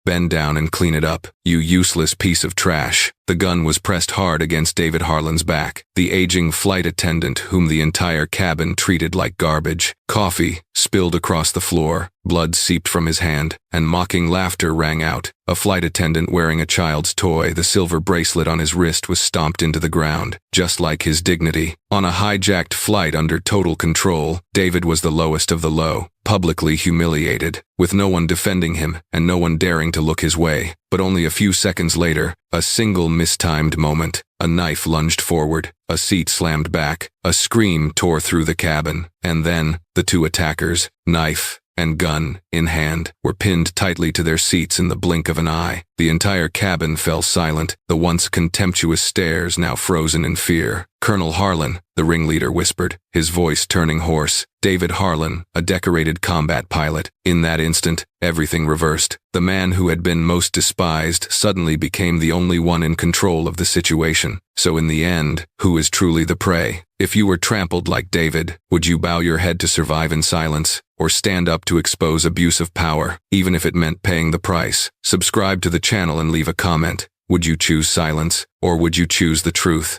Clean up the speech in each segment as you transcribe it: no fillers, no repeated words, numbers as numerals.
"Bend down and clean it up, you useless piece of trash." The gun was pressed hard against David Harlan's back. The aging flight attendant, whom the entire cabin treated like garbage. Coffee spilled across the floor, blood seeped from his hand, and mocking laughter rang out. A flight attendant wearing a child's toy, the silver bracelet on his wrist, was stomped into the ground, just like his dignity. On a hijacked flight under total control, David was the lowest of the low, publicly humiliated, with no one defending him and no one daring to look his way. But only a few seconds later, a single mistimed moment, a knife lunged forward, a seat slammed back, a scream tore through the cabin, and then the two attackers, knife and gun in hand, were pinned tightly to their seats in the blink of an eye. The entire cabin fell silent, the once contemptuous stares now frozen in fear. "Colonel Harlan," the ringleader whispered, his voice turning hoarse. David Harlan, a decorated combat pilot. In that instant, everything reversed. The man who had been most despised suddenly became the only one in control of the situation. So in the end, who is truly the prey? If you were trampled like David, would you bow your head to survive in silence, or stand up to expose abuse of power, even if it meant paying the price? Subscribe to the channel and leave a comment. Would you choose silence, or would you choose the truth?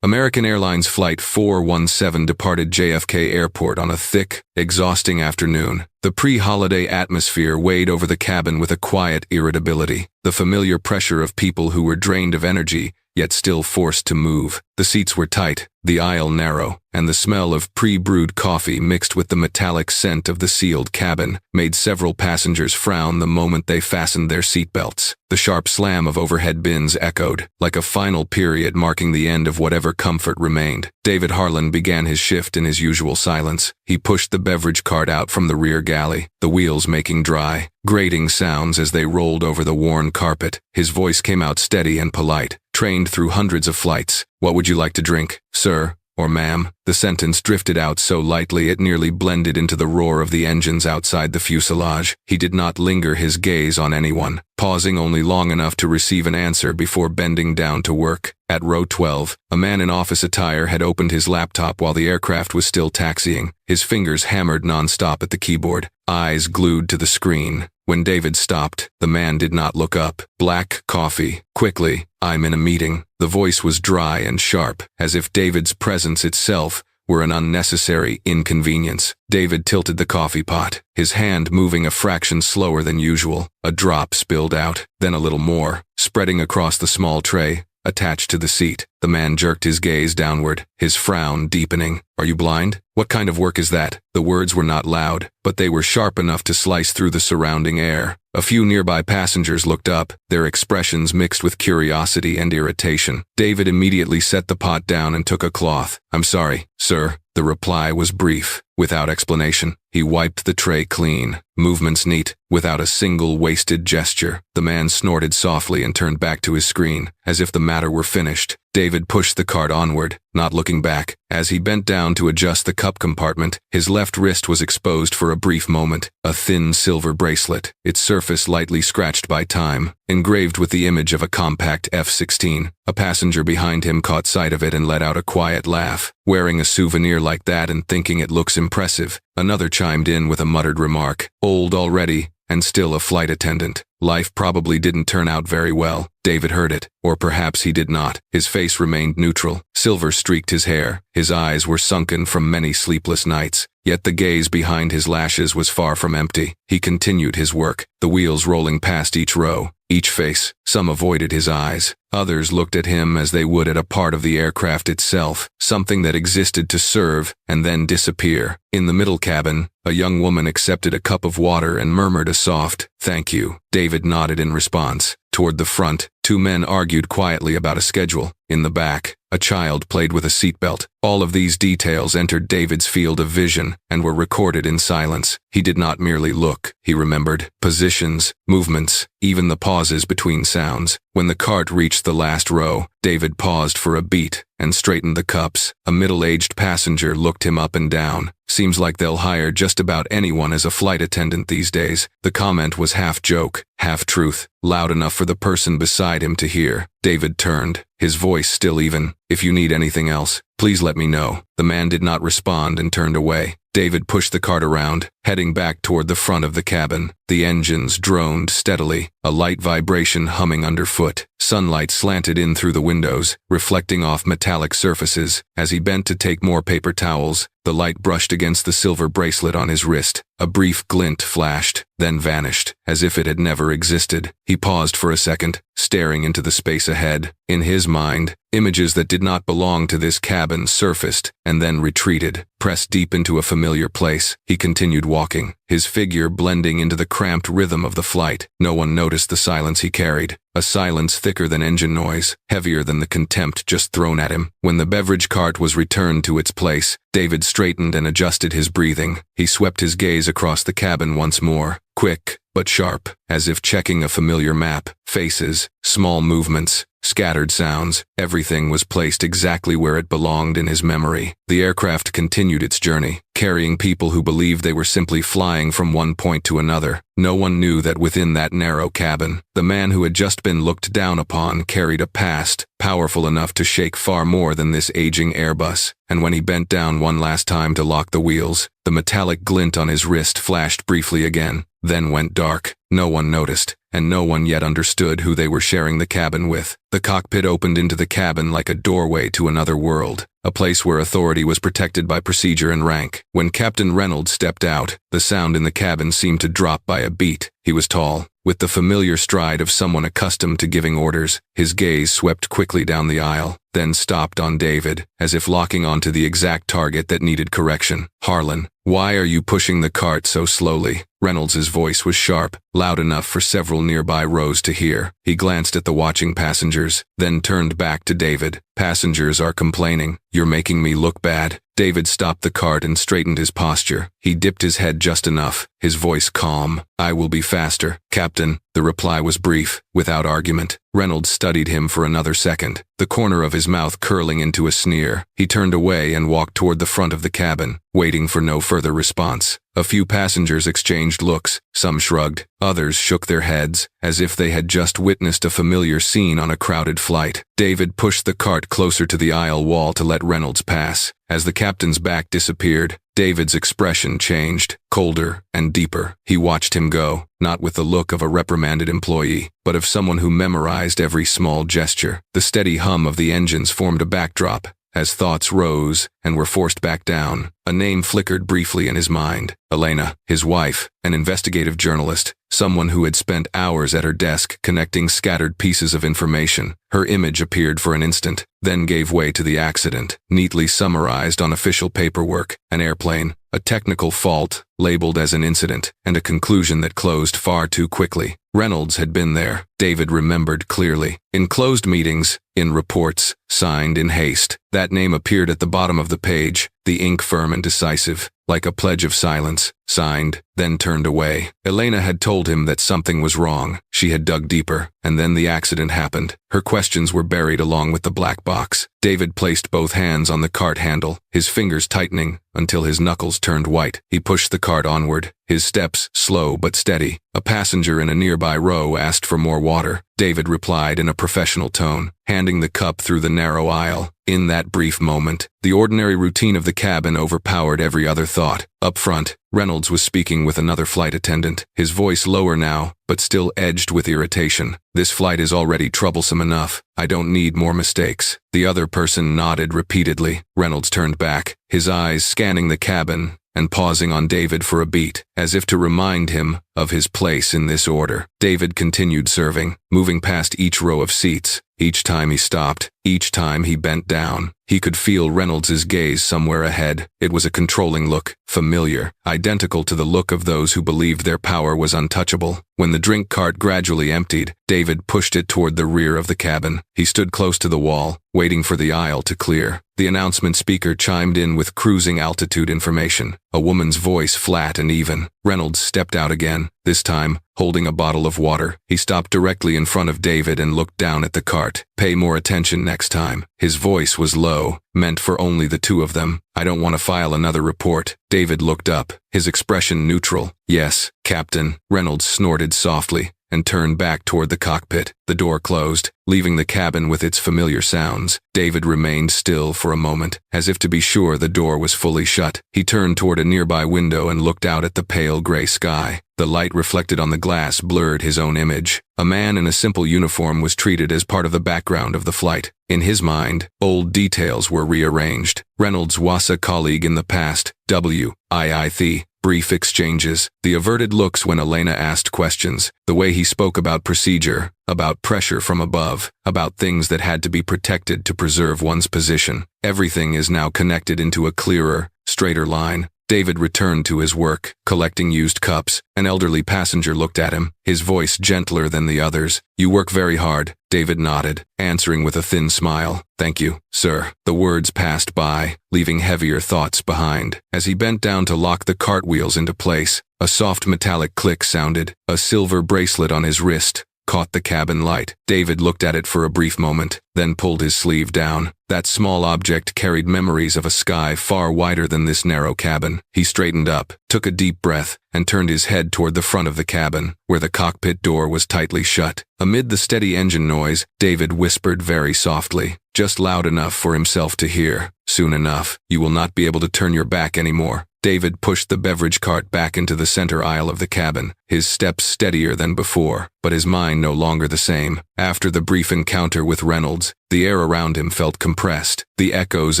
American Airlines Flight 417 departed JFK Airport on a thick, exhausting afternoon. The pre-holiday atmosphere weighed over the cabin with a quiet irritability, the familiar pressure of people who were drained of energy, yet still forced to move. The seats were tight, the aisle narrow, and the smell of pre-brewed coffee mixed with the metallic scent of the sealed cabin made several passengers frown the moment they fastened their seatbelts. The sharp slam of overhead bins echoed, like a final period marking the end of whatever comfort remained. David Harlan began his shift in his usual silence. He pushed the beverage cart out from the rear galley, the wheels making dry, grating sounds as they rolled over the worn carpet. His voice came out steady and polite, trained through hundreds of flights. "What would you like to drink, sir? Or ma'am?" The sentence drifted out so lightly it nearly blended into the roar of the engines outside the fuselage. He did not linger his gaze on anyone, pausing only long enough to receive an answer before bending down to work. At row 12, a man in office attire had opened his laptop while the aircraft was still taxiing. His fingers hammered nonstop at the keyboard, eyes glued to the screen. When David stopped, the man did not look up. "Black coffee, quickly, I'm in a meeting." The voice was dry and sharp, as if David's presence itself were an unnecessary inconvenience. David tilted the coffee pot, his hand moving a fraction slower than usual. A drop spilled out, then a little more, spreading across the small tray attached to the seat. The man jerked his gaze downward, his frown deepening. "Are you blind? What kind of work is that?" The words were not loud, but they were sharp enough to slice through the surrounding air. A few nearby passengers looked up, their expressions mixed with curiosity and irritation. David immediately set the pot down and took a cloth. "I'm sorry, sir." The reply was brief, without explanation. He wiped the tray clean, movements neat, without a single wasted gesture. The man snorted softly and turned back to his screen, as if the matter were finished. David pushed the cart onward, not looking back. As he bent down to adjust the cup compartment, his left wrist was exposed for a brief moment. A thin silver bracelet, its surface lightly scratched by time, engraved with the image of a compact F-16. A passenger behind him caught sight of it and let out a quiet laugh. "Wearing a souvenir like that and thinking it looks impressive." Another chimed in with a muttered remark. "Old already, and still a flight attendant. Life probably didn't turn out very well." David heard it, or perhaps he did not. His face remained neutral. Silver streaked his hair. His eyes were sunken from many sleepless nights. Yet the gaze behind his lashes was far from empty. He continued his work, the wheels rolling past each row, each face. Some avoided his eyes. Others looked at him as they would at a part of the aircraft itself, something that existed to serve and then disappear. In the middle cabin, a young woman accepted a cup of water and murmured a soft, "Thank you." David nodded in response. Toward the front, two men argued quietly about a schedule. In the back, a child played with a seatbelt. All of these details entered David's field of vision and were recorded in silence. He did not merely look, he remembered positions, movements, even the pauses between sounds. When the cart reached the last row, David paused for a beat and straightened the cups. A middle-aged passenger looked him up and down. "Seems like they'll hire just about anyone as a flight attendant these days." The comment was half joke, half truth, loud enough for the person beside him to hear. David turned, his voice still even. "If you need anything else, please let me know." The man did not respond and turned away. David pushed the cart around, heading back toward the front of the cabin. The engines droned steadily, a light vibration humming underfoot. Sunlight slanted in through the windows, reflecting off metallic surfaces. As he bent to take more paper towels, the light brushed against the silver bracelet on his wrist. A brief glint flashed, then vanished, as if it had never existed. He paused for a second, staring into the space ahead. In his mind, images that did not belong to this cabin surfaced, and then retreated. Pressed deep into a familiar place, he continued walking, his figure blending into the cramped rhythm of the flight. No one noticed the silence he carried, a silence thicker than engine noise, heavier than the contempt just thrown at him. When the beverage cart was returned to its place, David straightened and adjusted his breathing. He swept his gaze across the cabin once more, quick but sharp, as if checking a familiar map. Faces, small movements, scattered sounds, everything was placed exactly where it belonged in his memory. The aircraft continued its journey, carrying people who believed they were simply flying from one point to another. No one knew that within that narrow cabin, the man who had just been looked down upon carried a past, powerful enough to shake far more than this aging Airbus. And when he bent down one last time to lock the wheels, the metallic glint on his wrist flashed briefly again, then went dark. No one noticed, and no one yet understood who they were sharing the cabin with. The cockpit opened into the cabin like a doorway to another world, a place where authority was protected by procedure and rank. When Captain Reynolds stepped out, the sound in the cabin seemed to drop by a beat. He was tall, with the familiar stride of someone accustomed to giving orders. His gaze swept quickly down the aisle, then stopped on David, as if locking onto the exact target that needed correction. "Harlan, why are you pushing the cart so slowly?" Reynolds' voice was sharp, loud enough for several nearby rows to hear. He glanced at the watching passengers, then turned back to David. "Passengers are complaining. You're making me look bad." David stopped the cart and straightened his posture. He dipped his head just enough, his voice calm. "I will be faster, Captain." The reply was brief, without argument. Reynolds studied him for another second, the corner of his mouth curling into a sneer. He turned away and walked toward the front of the cabin, waiting for no further response. A few passengers exchanged looks, some shrugged, others shook their heads, as if they had just witnessed a familiar scene on a crowded flight. David pushed the cart closer to the aisle wall to let Reynolds pass. As the captain's back disappeared, David's expression changed, colder and deeper. He watched him go, not with the look of a reprimanded employee, but of someone who memorized every small gesture. The steady hum of the engines formed a backdrop, as thoughts rose and were forced back down. A name flickered briefly in his mind. Elena, his wife, an investigative journalist, someone who had spent hours at her desk connecting scattered pieces of information. Her image appeared for an instant, then gave way to the accident, neatly summarized on official paperwork: an airplane, a technical fault, labeled as an incident, and a conclusion that closed far too quickly. Reynolds had been there, David remembered clearly. In closed meetings, in reports, signed in haste. That name appeared at the bottom of the page, the ink firm and decisive, like a pledge of silence, signed, then turned away. Elena had told him that something was wrong. She had dug deeper, and then the accident happened. Her questions were buried along with the black box. David placed both hands on the cart handle, his fingers tightening until his knuckles turned white. He pushed the cart onward, his steps slow but steady. A passenger in a nearby row asked for more water. David replied in a professional tone, handing the cup through the narrow aisle. In that brief moment, the ordinary routine of the cabin overpowered every other thought. Up front, Reynolds was speaking with another flight attendant, his voice lower now, but still edged with irritation. "This flight is already troublesome enough. I don't need more mistakes." The other person nodded repeatedly. Reynolds turned back, his eyes scanning the cabin and pausing on David for a beat, as if to remind him of his place in this order. David continued serving, moving past each row of seats. Each time he stopped, each time he bent down, he could feel Reynolds' gaze somewhere ahead. It was a controlling look, familiar, identical to the look of those who believed their power was untouchable. When the drink cart gradually emptied, David pushed it toward the rear of the cabin. He stood close to the wall, waiting for the aisle to clear. The announcement speaker chimed in with cruising altitude information, a woman's voice flat and even. Reynolds stepped out again, this time, holding a bottle of water. He stopped directly in front of David and looked down at the cart. "Pay more attention next time." His voice was low, meant for only the two of them. "I don't want to file another report." David looked up, his expression neutral. "Yes, Captain," Reynolds snorted softly, and turned back toward the cockpit. The door closed, leaving the cabin with its familiar sounds. David remained still for a moment, as if to be sure the door was fully shut. He turned toward a nearby window and looked out at the pale gray sky. The light reflected on the glass blurred his own image. A man in a simple uniform was treated as part of the background of the flight. In his mind, old details were rearranged. Reynolds was a colleague in the past, W.I.I.T. Brief exchanges, the averted looks when Elena asked questions, the way he spoke about procedure, about pressure from above, about things that had to be protected to preserve one's position. Everything is now connected into a clearer, straighter line. David returned to his work, collecting used cups. An elderly passenger looked at him, his voice gentler than the others. "You work very hard." David nodded, answering with a thin smile. "Thank you, sir." The words passed by, leaving heavier thoughts behind. As he bent down to lock the cartwheels into place, a soft metallic click sounded. A silver bracelet on his wrist caught the cabin light. David looked at it for a brief moment, then pulled his sleeve down. That small object carried memories of a sky far wider than this narrow cabin. He straightened up, took a deep breath, and turned his head toward the front of the cabin, where the cockpit door was tightly shut. Amid the steady engine noise, David whispered very softly, just loud enough for himself to hear. "Soon enough, you will not be able to turn your back anymore." David pushed the beverage cart back into the center aisle of the cabin, his steps steadier than before, but his mind no longer the same. After the brief encounter with Reynolds, the air around him felt compressed. The echoes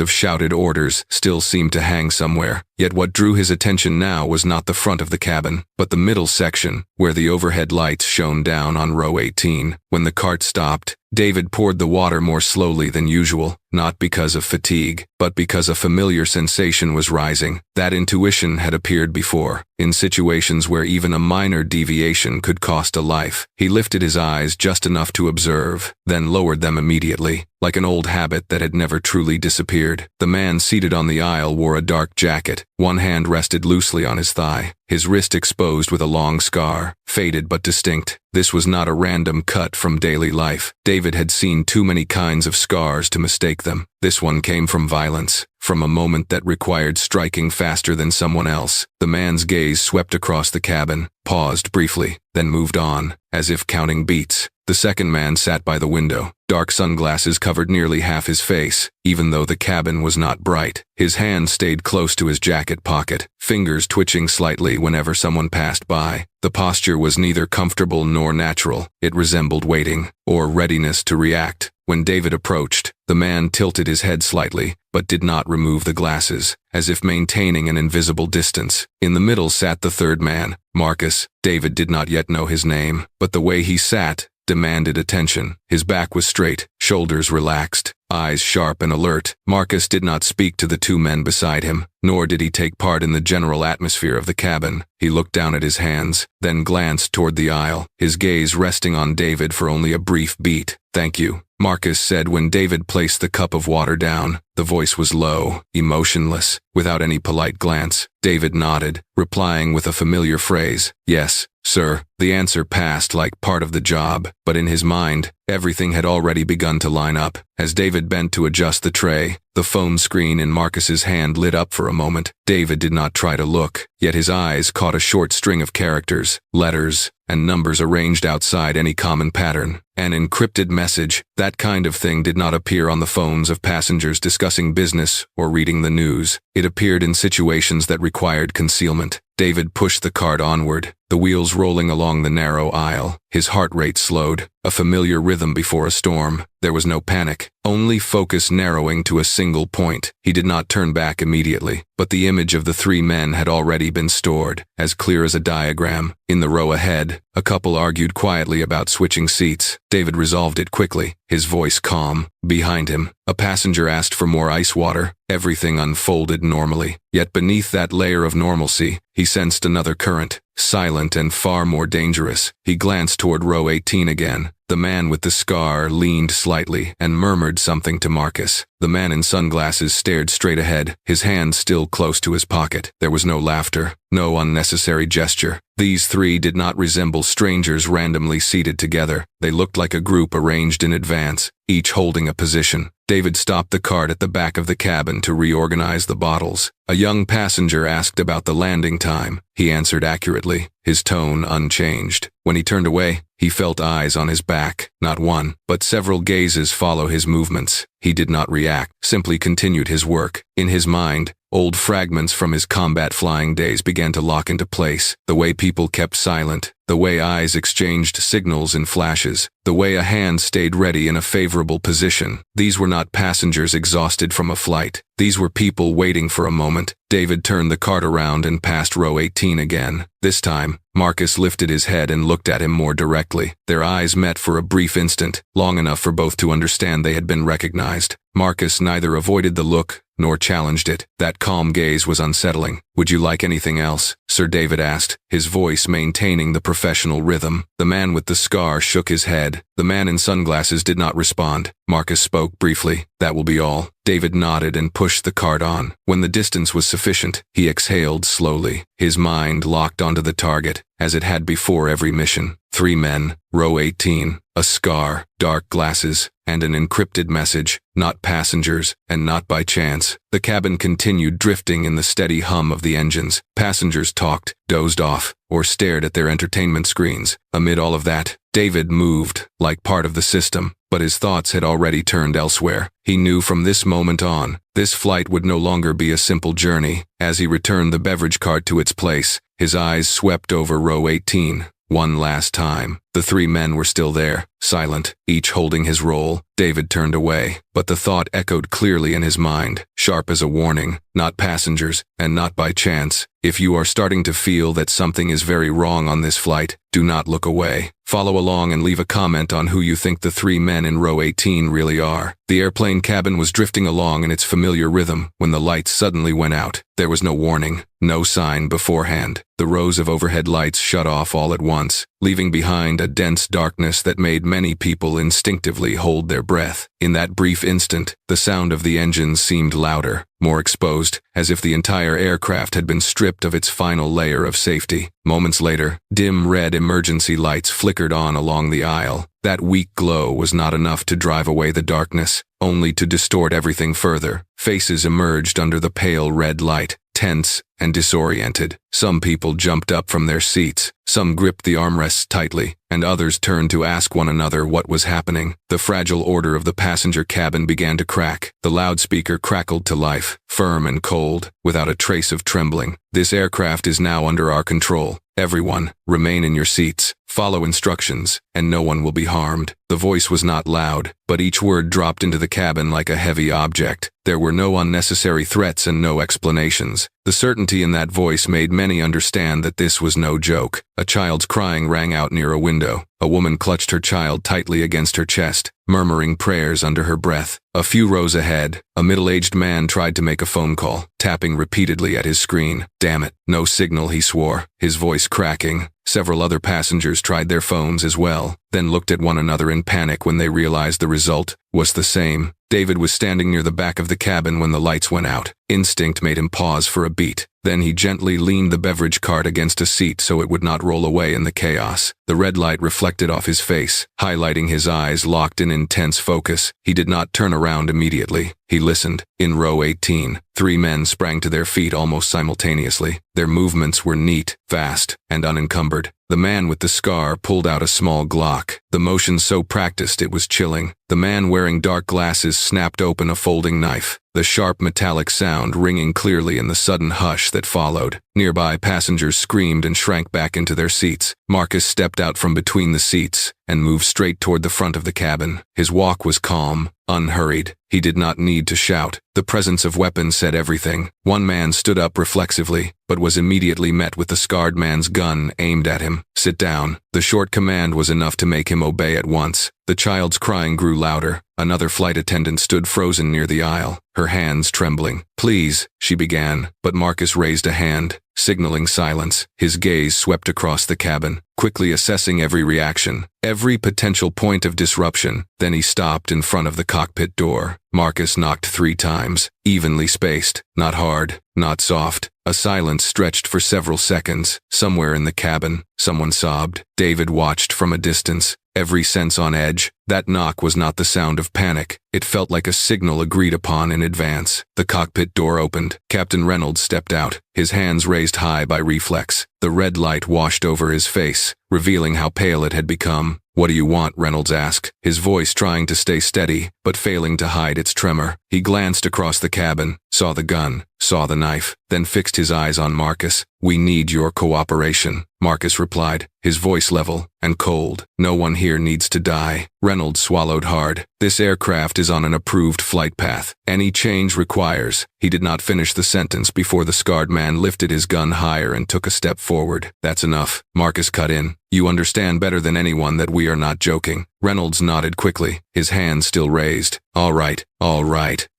of shouted orders still seemed to hang somewhere. Yet what drew his attention now was not the front of the cabin, but the middle section, where the overhead lights shone down on row 18. When the cart stopped, David poured the water more slowly than usual, not because of fatigue, but because a familiar sensation was rising. That intuition had appeared before, in situations where even a minor deviation could cost a life. He lifted his eyes just enough to observe, then lowered them immediately, like an old habit that had never truly disappeared. The man seated on the aisle wore a dark jacket. One hand rested loosely on his thigh, his wrist exposed with a long scar, faded but distinct. This was not a random cut from daily life. David had seen too many kinds of scars to mistake them. This one came from violence, from a moment that required striking faster than someone else. The man's gaze swept across the cabin, paused briefly, then moved on, as if counting beats. The second man sat by the window. Dark sunglasses covered nearly half his face, even though the cabin was not bright. His hand stayed close to his jacket pocket, fingers twitching slightly whenever someone passed by. The posture was neither comfortable nor natural. It resembled waiting, or readiness to react. When David approached, the man tilted his head slightly, but did not remove the glasses, as if maintaining an invisible distance. In the middle sat the third man, Marcus. David did not yet know his name, but the way he sat demanded attention. His back was straight, shoulders relaxed, eyes sharp and alert. Marcus did not speak to the two men beside him, nor did he take part in the general atmosphere of the cabin. He looked down at his hands, then glanced toward the aisle, his gaze resting on David for only a brief beat. "Thank you," Marcus said when David placed the cup of water down. The voice was low, emotionless, without any polite glance. David nodded, replying with a familiar phrase, "Yes, sir." The answer passed like part of the job, but in his mind, everything had already begun to line up. As David bent to adjust the tray, the phone screen in Marcus's hand lit up for a moment. David did not try to look, yet his eyes caught a short string of characters, letters, and numbers arranged outside any common pattern. An encrypted message. That kind of thing did not appear on the phones of passengers discussing business or reading the news. It appeared in situations that required concealment. David pushed the cart onward, the wheels rolling along the narrow aisle. His heart rate slowed, a familiar rhythm before a storm. There was no panic, only focus narrowing to a single point. He did not turn back immediately, but the image of the three men had already been stored, as clear as a diagram. In the row ahead, a couple argued quietly about switching seats. David resolved it quickly, his voice calm. Behind him, a passenger asked for more ice water. Everything unfolded normally, yet beneath that layer of normalcy, he sensed another current, silent and far more dangerous. He glanced toward row 18 again. The man with the scar leaned slightly and murmured something to Marcus. The man in sunglasses stared straight ahead, his hand still close to his pocket. There was no laughter, no unnecessary gesture. These three did not resemble strangers randomly seated together. They looked like a group arranged in advance, each holding a position. David stopped the cart at the back of the cabin to reorganize the bottles. A young passenger asked about the landing time. He answered accurately, his tone unchanged. When he turned away, he felt eyes on his back, not one, but several gazes follow his movements. He did not react, simply continued his work. In his mind, old fragments from his combat flying days began to lock into place. The way people kept silent, the way eyes exchanged signals in flashes, the way a hand stayed ready in a favorable position. These were not passengers exhausted from a flight. These were people waiting for a moment. David turned the cart around and passed row 18 again. This time, Marcus lifted his head and looked at him more directly. Their eyes met for a brief instant, long enough for both to understand they had been recognized. Marcus neither avoided the look nor challenged it. That calm gaze was unsettling. "Would you like anything else?" Sir David asked, his voice maintaining the professional rhythm. The man with the scar shook his head. The man in sunglasses did not respond. Marcus spoke briefly. "That will be all." David nodded and pushed the cart on. When the distance was sufficient, he exhaled slowly. His mind locked onto the target, as it had before every mission. 3 men, row 18, a scar, dark glasses, and an encrypted message. Not passengers, and not by chance. The cabin continued drifting in the steady hum of the engines. Passengers talked, dozed off, or stared at their entertainment screens. Amid all of that, David moved, like part of the system, but his thoughts had already turned elsewhere. He knew from this moment on, this flight would no longer be a simple journey. As he returned the beverage cart to its place, his eyes swept over row 18. One last time. The 3 men were still there, silent, each holding his role. David turned away, but the thought echoed clearly in his mind, sharp as a warning. Not passengers, and not by chance. If you are starting to feel that something is very wrong on this flight, do not look away. Follow along and leave a comment on who you think the 3 men in row 18 really are. The airplane cabin was drifting along in its familiar rhythm when the lights suddenly went out. There was no warning, no sign beforehand. The rows of overhead lights shut off all at once, leaving behind a dense darkness that made many people instinctively hold their breath. In that brief instant, the sound of the engines seemed louder, more exposed, as if the entire aircraft had been stripped of its final layer of safety. Moments later, dim red emergency lights flickered on along the aisle. That weak glow was not enough to drive away the darkness, only to distort everything further. Faces emerged under the pale red light, tense and disoriented. Some people jumped up from their seats, some gripped the armrests tightly, and others turned to ask one another what was happening. The fragile order of the passenger cabin began to crack. The loudspeaker crackled to life, firm and cold, without a trace of trembling. "This aircraft is now under our control. Everyone, remain in your seats, follow instructions, and no one will be harmed." The voice was not loud, but each word dropped into the cabin like a heavy object. There were no unnecessary threats and no explanations. The certainty in that voice made many understand that this was no joke. A child's crying rang out near a window. A woman clutched her child tightly against her chest, murmuring prayers under her breath. A few rows ahead, a middle-aged man tried to make a phone call, tapping repeatedly at his screen. "Damn it, no signal," he swore, his voice cracking. Several other passengers tried their phones as well, then looked at one another in panic when they realized the result was the same. David was standing near the back of the cabin when the lights went out. Instinct made him pause for a beat. Then he gently leaned the beverage cart against a seat so it would not roll away in the chaos. The red light reflected off his face, highlighting his eyes locked in intense focus. He did not turn around immediately. He listened. In row 18, 3 men sprang to their feet almost simultaneously. Their movements were neat, fast, and unencumbered. The man with the scar pulled out a small Glock, the motion so practiced it was chilling. The man wearing dark glasses snapped open a folding knife, the sharp metallic sound ringing clearly in the sudden hush that followed. Nearby passengers screamed and shrank back into their seats. Marcus stepped out from between the seats and moved straight toward the front of the cabin. His walk was calm, unhurried. He did not need to shout. The presence of weapons said everything. One man stood up reflexively, but was immediately met with the scarred man's gun aimed at him. "Sit down." The short command was enough to make him obey at once. The child's crying grew louder. Another flight attendant stood frozen near the aisle, her hands trembling. "Please," she began, but Marcus raised a hand, signaling silence. His gaze swept across the cabin, quickly assessing every reaction, every potential point of disruption. Then he stopped in front of the cockpit door. Marcus knocked 3 times, evenly spaced, not hard, not soft. A silence stretched for several seconds. Somewhere in the cabin, someone sobbed. David watched from a distance. every sense on edge. That knock was not the sound of panic. It felt like a signal agreed upon in advance. The cockpit door opened. Captain Reynolds stepped out, his hands raised high by reflex. The red light washed over his face, revealing how pale it had become. "What do you want?" Reynolds asked, his voice trying to stay steady, but failing to hide its tremor. He glanced across the cabin, saw the gun, saw the knife, then fixed his eyes on Marcus. "We need your cooperation," Marcus replied, his voice level and cold. "No one here needs to die." Reynolds swallowed hard. "This aircraft is on an approved flight path. Any change requires." He did not finish the sentence before the scarred man lifted his gun higher and took a step forward. "That's enough," Marcus cut in. "You understand better than anyone that we are not joking." Reynolds nodded quickly, his hands still raised. All right.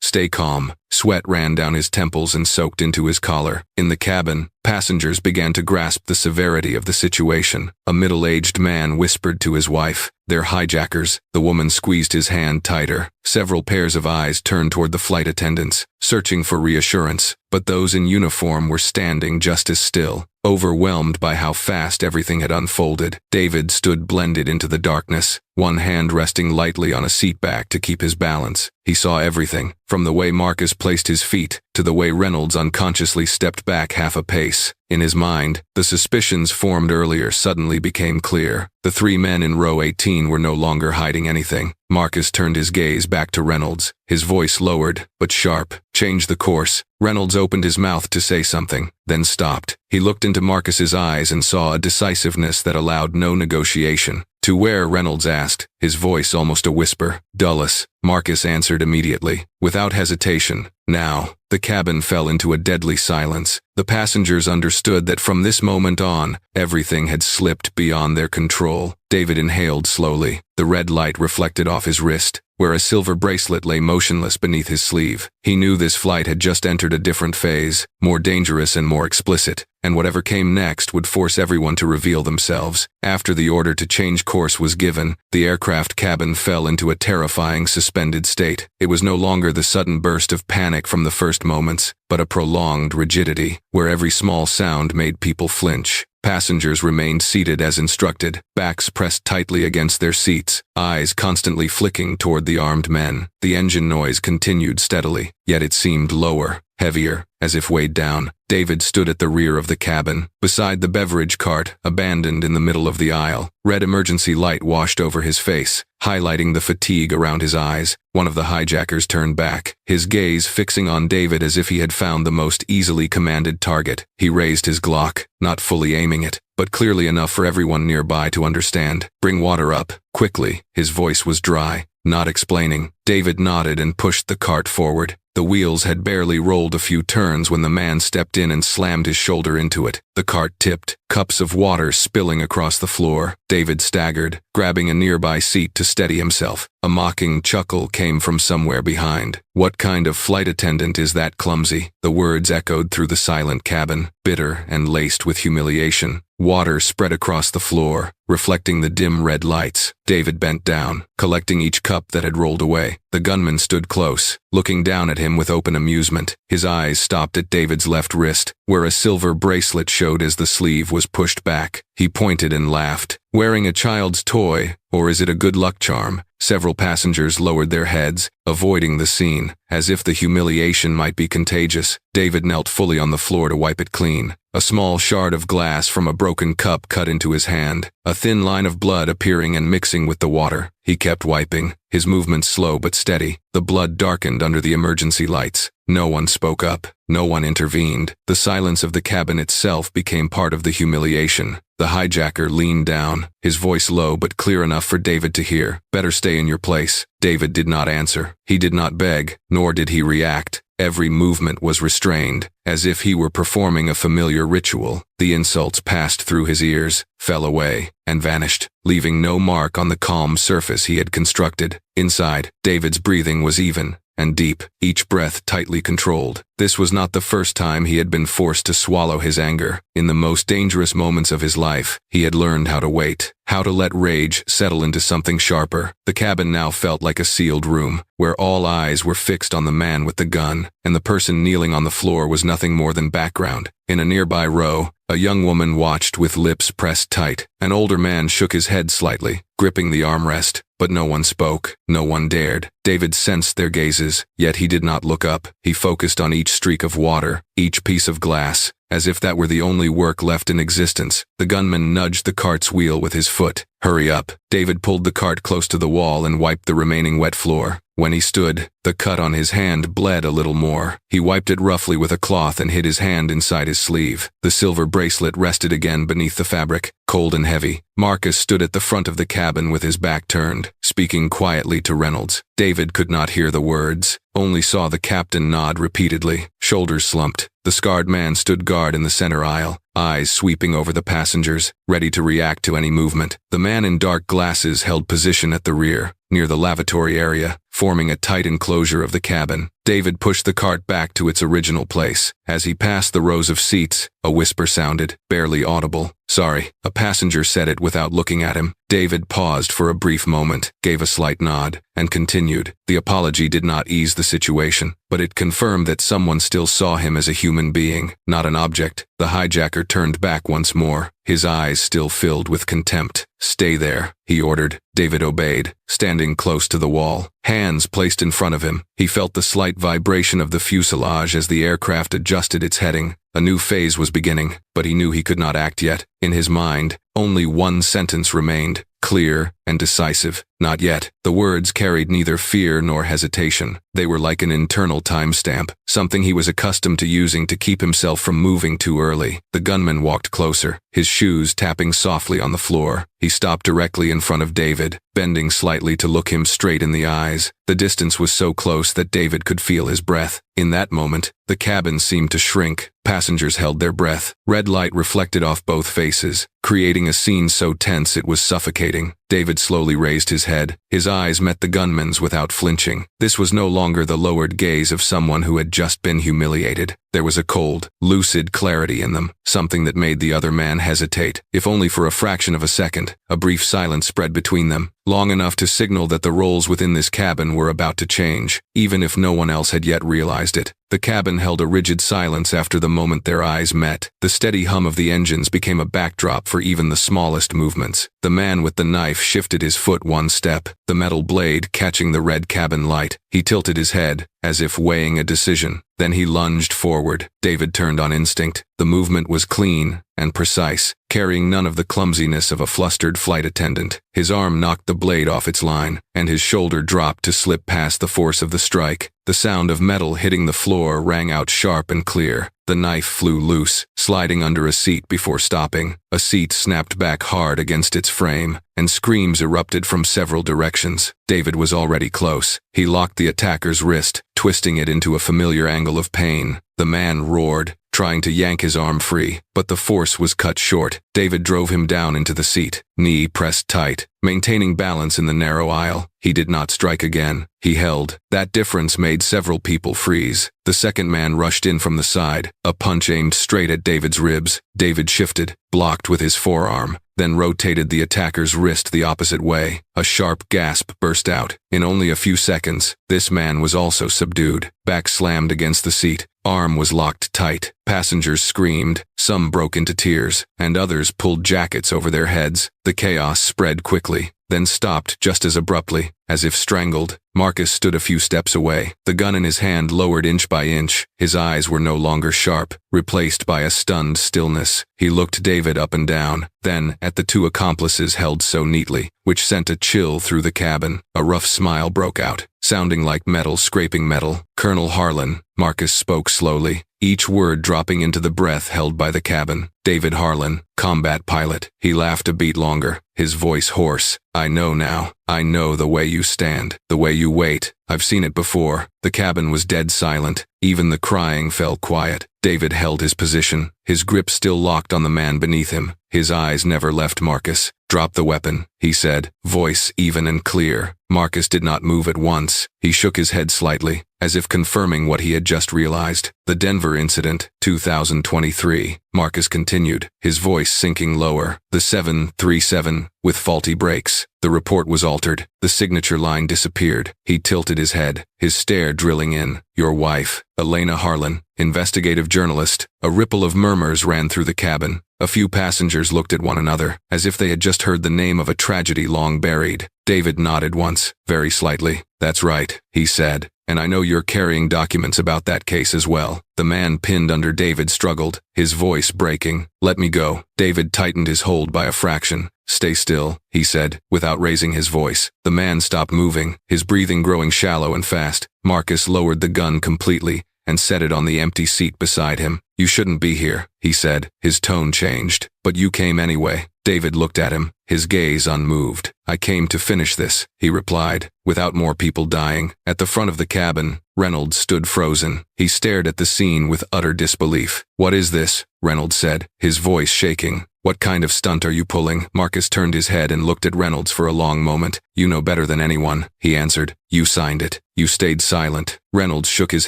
Stay calm." Sweat ran down his temples and soaked into his collar. In the cabin, passengers began to grasp the severity of the situation. A middle-aged man whispered to his wife, "They're hijackers." The woman squeezed his hand tighter. Several pairs of eyes turned toward the flight attendants, searching for reassurance, but those in uniform were standing just as still, overwhelmed by how fast everything had unfolded. David stood blended into the darkness, one hand resting lightly on a seat back to keep his balance. He saw everything, from the way Marcus placed his feet to the way Reynolds unconsciously stepped back half a pace. In his mind, the suspicions formed earlier suddenly became clear. The three men in row 18 were no longer hiding anything. Marcus turned his gaze back to Reynolds, his voice lowered, but sharp. "Change the course." Reynolds opened his mouth to say something, then stopped. He looked into Marcus's eyes and saw a decisiveness that allowed no negotiation. "To where?" Reynolds asked, his voice almost a whisper. "Dulles," Marcus answered immediately, without hesitation. Now, the cabin fell into a deadly silence. The passengers understood that from this moment on, everything had slipped beyond their control. David inhaled slowly. The red light reflected off his wrist, where a silver bracelet lay motionless beneath his sleeve. He knew this flight had just entered a different phase, more dangerous and more explicit, and whatever came next would force everyone to reveal themselves. After the order to change course was given, the aircraft cabin fell into a terrifying suspended state. It was no longer the sudden burst of panic from the first moments, but a prolonged rigidity, where every small sound made people flinch. Passengers remained seated as instructed, backs pressed tightly against their seats, eyes constantly flicking toward the armed men. The engine noise continued steadily, yet it seemed lower, heavier, as if weighed down. David stood at the rear of the cabin, beside the beverage cart, abandoned in the middle of the aisle. Red emergency light washed over his face, highlighting the fatigue around his eyes. One of the hijackers turned back, his gaze fixing on David as if he had found the most easily commanded target. He raised his Glock, not fully aiming it, but clearly enough for everyone nearby to understand. "Bring water up, quickly." His voice was dry, not explaining. David nodded and pushed the cart forward. The wheels had barely rolled a few turns when the man stepped in and slammed his shoulder into it. The cart tipped, cups of water spilling across the floor. David staggered, grabbing a nearby seat to steady himself. A mocking chuckle came from somewhere behind. "What kind of flight attendant is that clumsy?" The words echoed through the silent cabin, bitter and laced with humiliation. Water spread across the floor, reflecting the dim red lights. David bent down, collecting each cup that had rolled away. The gunman stood close, looking down at him with open amusement. His eyes stopped at David's left wrist, where a silver bracelet showed as the sleeve was pushed back. He pointed and laughed. "Wearing a child's toy, or is it a good luck charm?" Several passengers lowered their heads, avoiding the scene, as if the humiliation might be contagious. David knelt fully on the floor to wipe it clean. A small shard of glass from a broken cup cut into his hand, a thin line of blood appearing and mixing with the water. He kept wiping, his movements slow but steady. The blood darkened under the emergency lights. No one spoke up. No one intervened. The silence of the cabin itself became part of the humiliation. The hijacker leaned down, his voice low but clear enough for David to hear. "Better stay in your place." David did not answer. He did not beg, nor did he react. Every movement was restrained, as if he were performing a familiar ritual. The insults passed through his ears, fell away, and vanished, leaving no mark on the calm surface he had constructed. Inside, David's breathing was even and deep, each breath tightly controlled. This was not the first time he had been forced to swallow his anger. In the most dangerous moments of his life, he had learned how to wait, how to let rage settle into something sharper. The cabin now felt like a sealed room, where all eyes were fixed on the man with the gun, and the person kneeling on the floor was nothing more than background. In a nearby row, a young woman watched with lips pressed tight. An older man shook his head slightly, gripping the armrest, but no one spoke. No one dared. David sensed their gazes, yet he did not look up. He focused on each streak of water, each piece of glass, as if that were the only work left in existence. The gunman nudged the cart's wheel with his foot. "Hurry up." David pulled the cart close to the wall and wiped the remaining wet floor. When he stood, the cut on his hand bled a little more. He wiped it roughly with a cloth and hid his hand inside his sleeve. The silver bracelet rested again beneath the fabric, cold and heavy. Marcus stood at the front of the cabin with his back turned, speaking quietly to Reynolds. David could not hear the words, only saw the captain nod repeatedly. Shoulders slumped. The scarred man stood guard in the center aisle, eyes sweeping over the passengers, ready to react to any movement. The man in dark glasses held position at the rear, near the lavatory area, forming a tight enclosure of the cabin. David pushed the cart back to its original place. As he passed the rows of seats, a whisper sounded, barely audible. "Sorry." A passenger said it without looking at him. David paused for a brief moment, gave a slight nod, and continued. The apology did not ease the situation, but it confirmed that someone still saw him as a human being, not an object. The hijacker turned back once more, his eyes still filled with contempt. "Stay there," he ordered. David obeyed, standing close to the wall, hands placed in front of him. He felt the slight vibration of the fuselage as the aircraft adjusted its heading. A new phase was beginning, but he knew he could not act yet. In his mind, only one sentence remained, clear and decisive. Not yet. The words carried neither fear nor hesitation. They were like an internal timestamp, something he was accustomed to using to keep himself from moving too early. The gunman walked closer, his shoes tapping softly on the floor. He stopped directly in front of David, bending slightly to look him straight in the eyes. The distance was so close that David could feel his breath. In that moment, the cabin seemed to shrink. Passengers held their breath. Red light reflected off both faces, creating a scene so tense it was suffocating. David slowly raised his head. His eyes met the gunman's without flinching. This was no longer the lowered gaze of someone who had just been humiliated. There was a cold, lucid clarity in them, something that made the other man hesitate, if only for a fraction of a second. A brief silence spread between them, long enough to signal that the roles within this cabin were about to change, even if no one else had yet realized it. The cabin held a rigid silence after the moment their eyes met. The steady hum of the engines became a backdrop for even the smallest movements. The man with the knife shifted his foot one step, the metal blade catching the red cabin light. He tilted his head, as if weighing a decision. Then he lunged forward. David turned on instinct. The movement was clean and precise, carrying none of the clumsiness of a flustered flight attendant. His arm knocked the blade off its line, and his shoulder dropped to slip past the force of the strike. The sound of metal hitting the floor rang out sharp and clear. The knife flew loose, sliding under a seat before stopping. A seat snapped back hard against its frame, and screams erupted from several directions. David was already close. He locked the attacker's wrist, twisting it into a familiar angle of pain. The man roared, trying to yank his arm free, but the force was cut short. David drove him down into the seat, knee pressed tight, maintaining balance in the narrow aisle. He did not strike again. He held. That difference made several people freeze. The second man rushed in from the side, a punch aimed straight at David's ribs. David shifted, blocked with his forearm, then rotated the attacker's wrist the opposite way. A sharp gasp burst out. In only a few seconds, this man was also subdued. Back slammed against the seat, arm was locked tight. Passengers screamed, some broke into tears, and others pulled jackets over their heads. The chaos spread quickly, then stopped just as abruptly, as if strangled. Marcus stood a few steps away, the gun in his hand lowered inch by inch. His eyes were no longer sharp, replaced by a stunned stillness. He looked David up and down, then at the two accomplices held so neatly, which sent a chill through the cabin. A rough smile broke out, sounding like metal scraping metal. "Colonel Harlan," Marcus spoke slowly, each word dropping into the breath held by the cabin. "David Harlan, combat pilot." He laughed a beat longer, his voice hoarse. "I know now. I know the way you stand, the way you wait. I've seen it before." The cabin was dead silent. Even the crying fell quiet. David held his position, his grip still locked on the man beneath him. His eyes never left Marcus. "Drop the weapon," he said, voice even and clear. Marcus did not move at once. He shook his head slightly, as if confirming what he had just realized. "The Denver incident, 2023, Marcus continued, his voice sinking lower. "The 737, with faulty brakes. The report was altered. The signature line disappeared." He tilted his head, his stare drilling in. "Your wife, Elena Harlan, investigative journalist." A ripple of murmurs ran through the cabin. A few passengers looked at one another, as if they had just heard the name of a tragedy long buried. David nodded once, very slightly. "That's right," he said. "And I know you're carrying documents about that case as well." The man pinned under David struggled, his voice breaking. "Let me go." David tightened his hold by a fraction. "Stay still," he said, without raising his voice. The man stopped moving, his breathing growing shallow and fast. Marcus lowered the gun completely and set it on the empty seat beside him. "You shouldn't be here," he said, his tone changed. "But you came anyway." David looked at him, his gaze unmoved. "I came to finish this," he replied, "without more people dying." At the front of the cabin, Reynolds stood frozen. He stared at the scene with utter disbelief. "What is this?" Reynolds said, his voice shaking. "What kind of stunt are you pulling?" Marcus turned his head and looked at Reynolds for a long moment. "You know better than anyone," he answered. "You signed it. You stayed silent." Reynolds shook his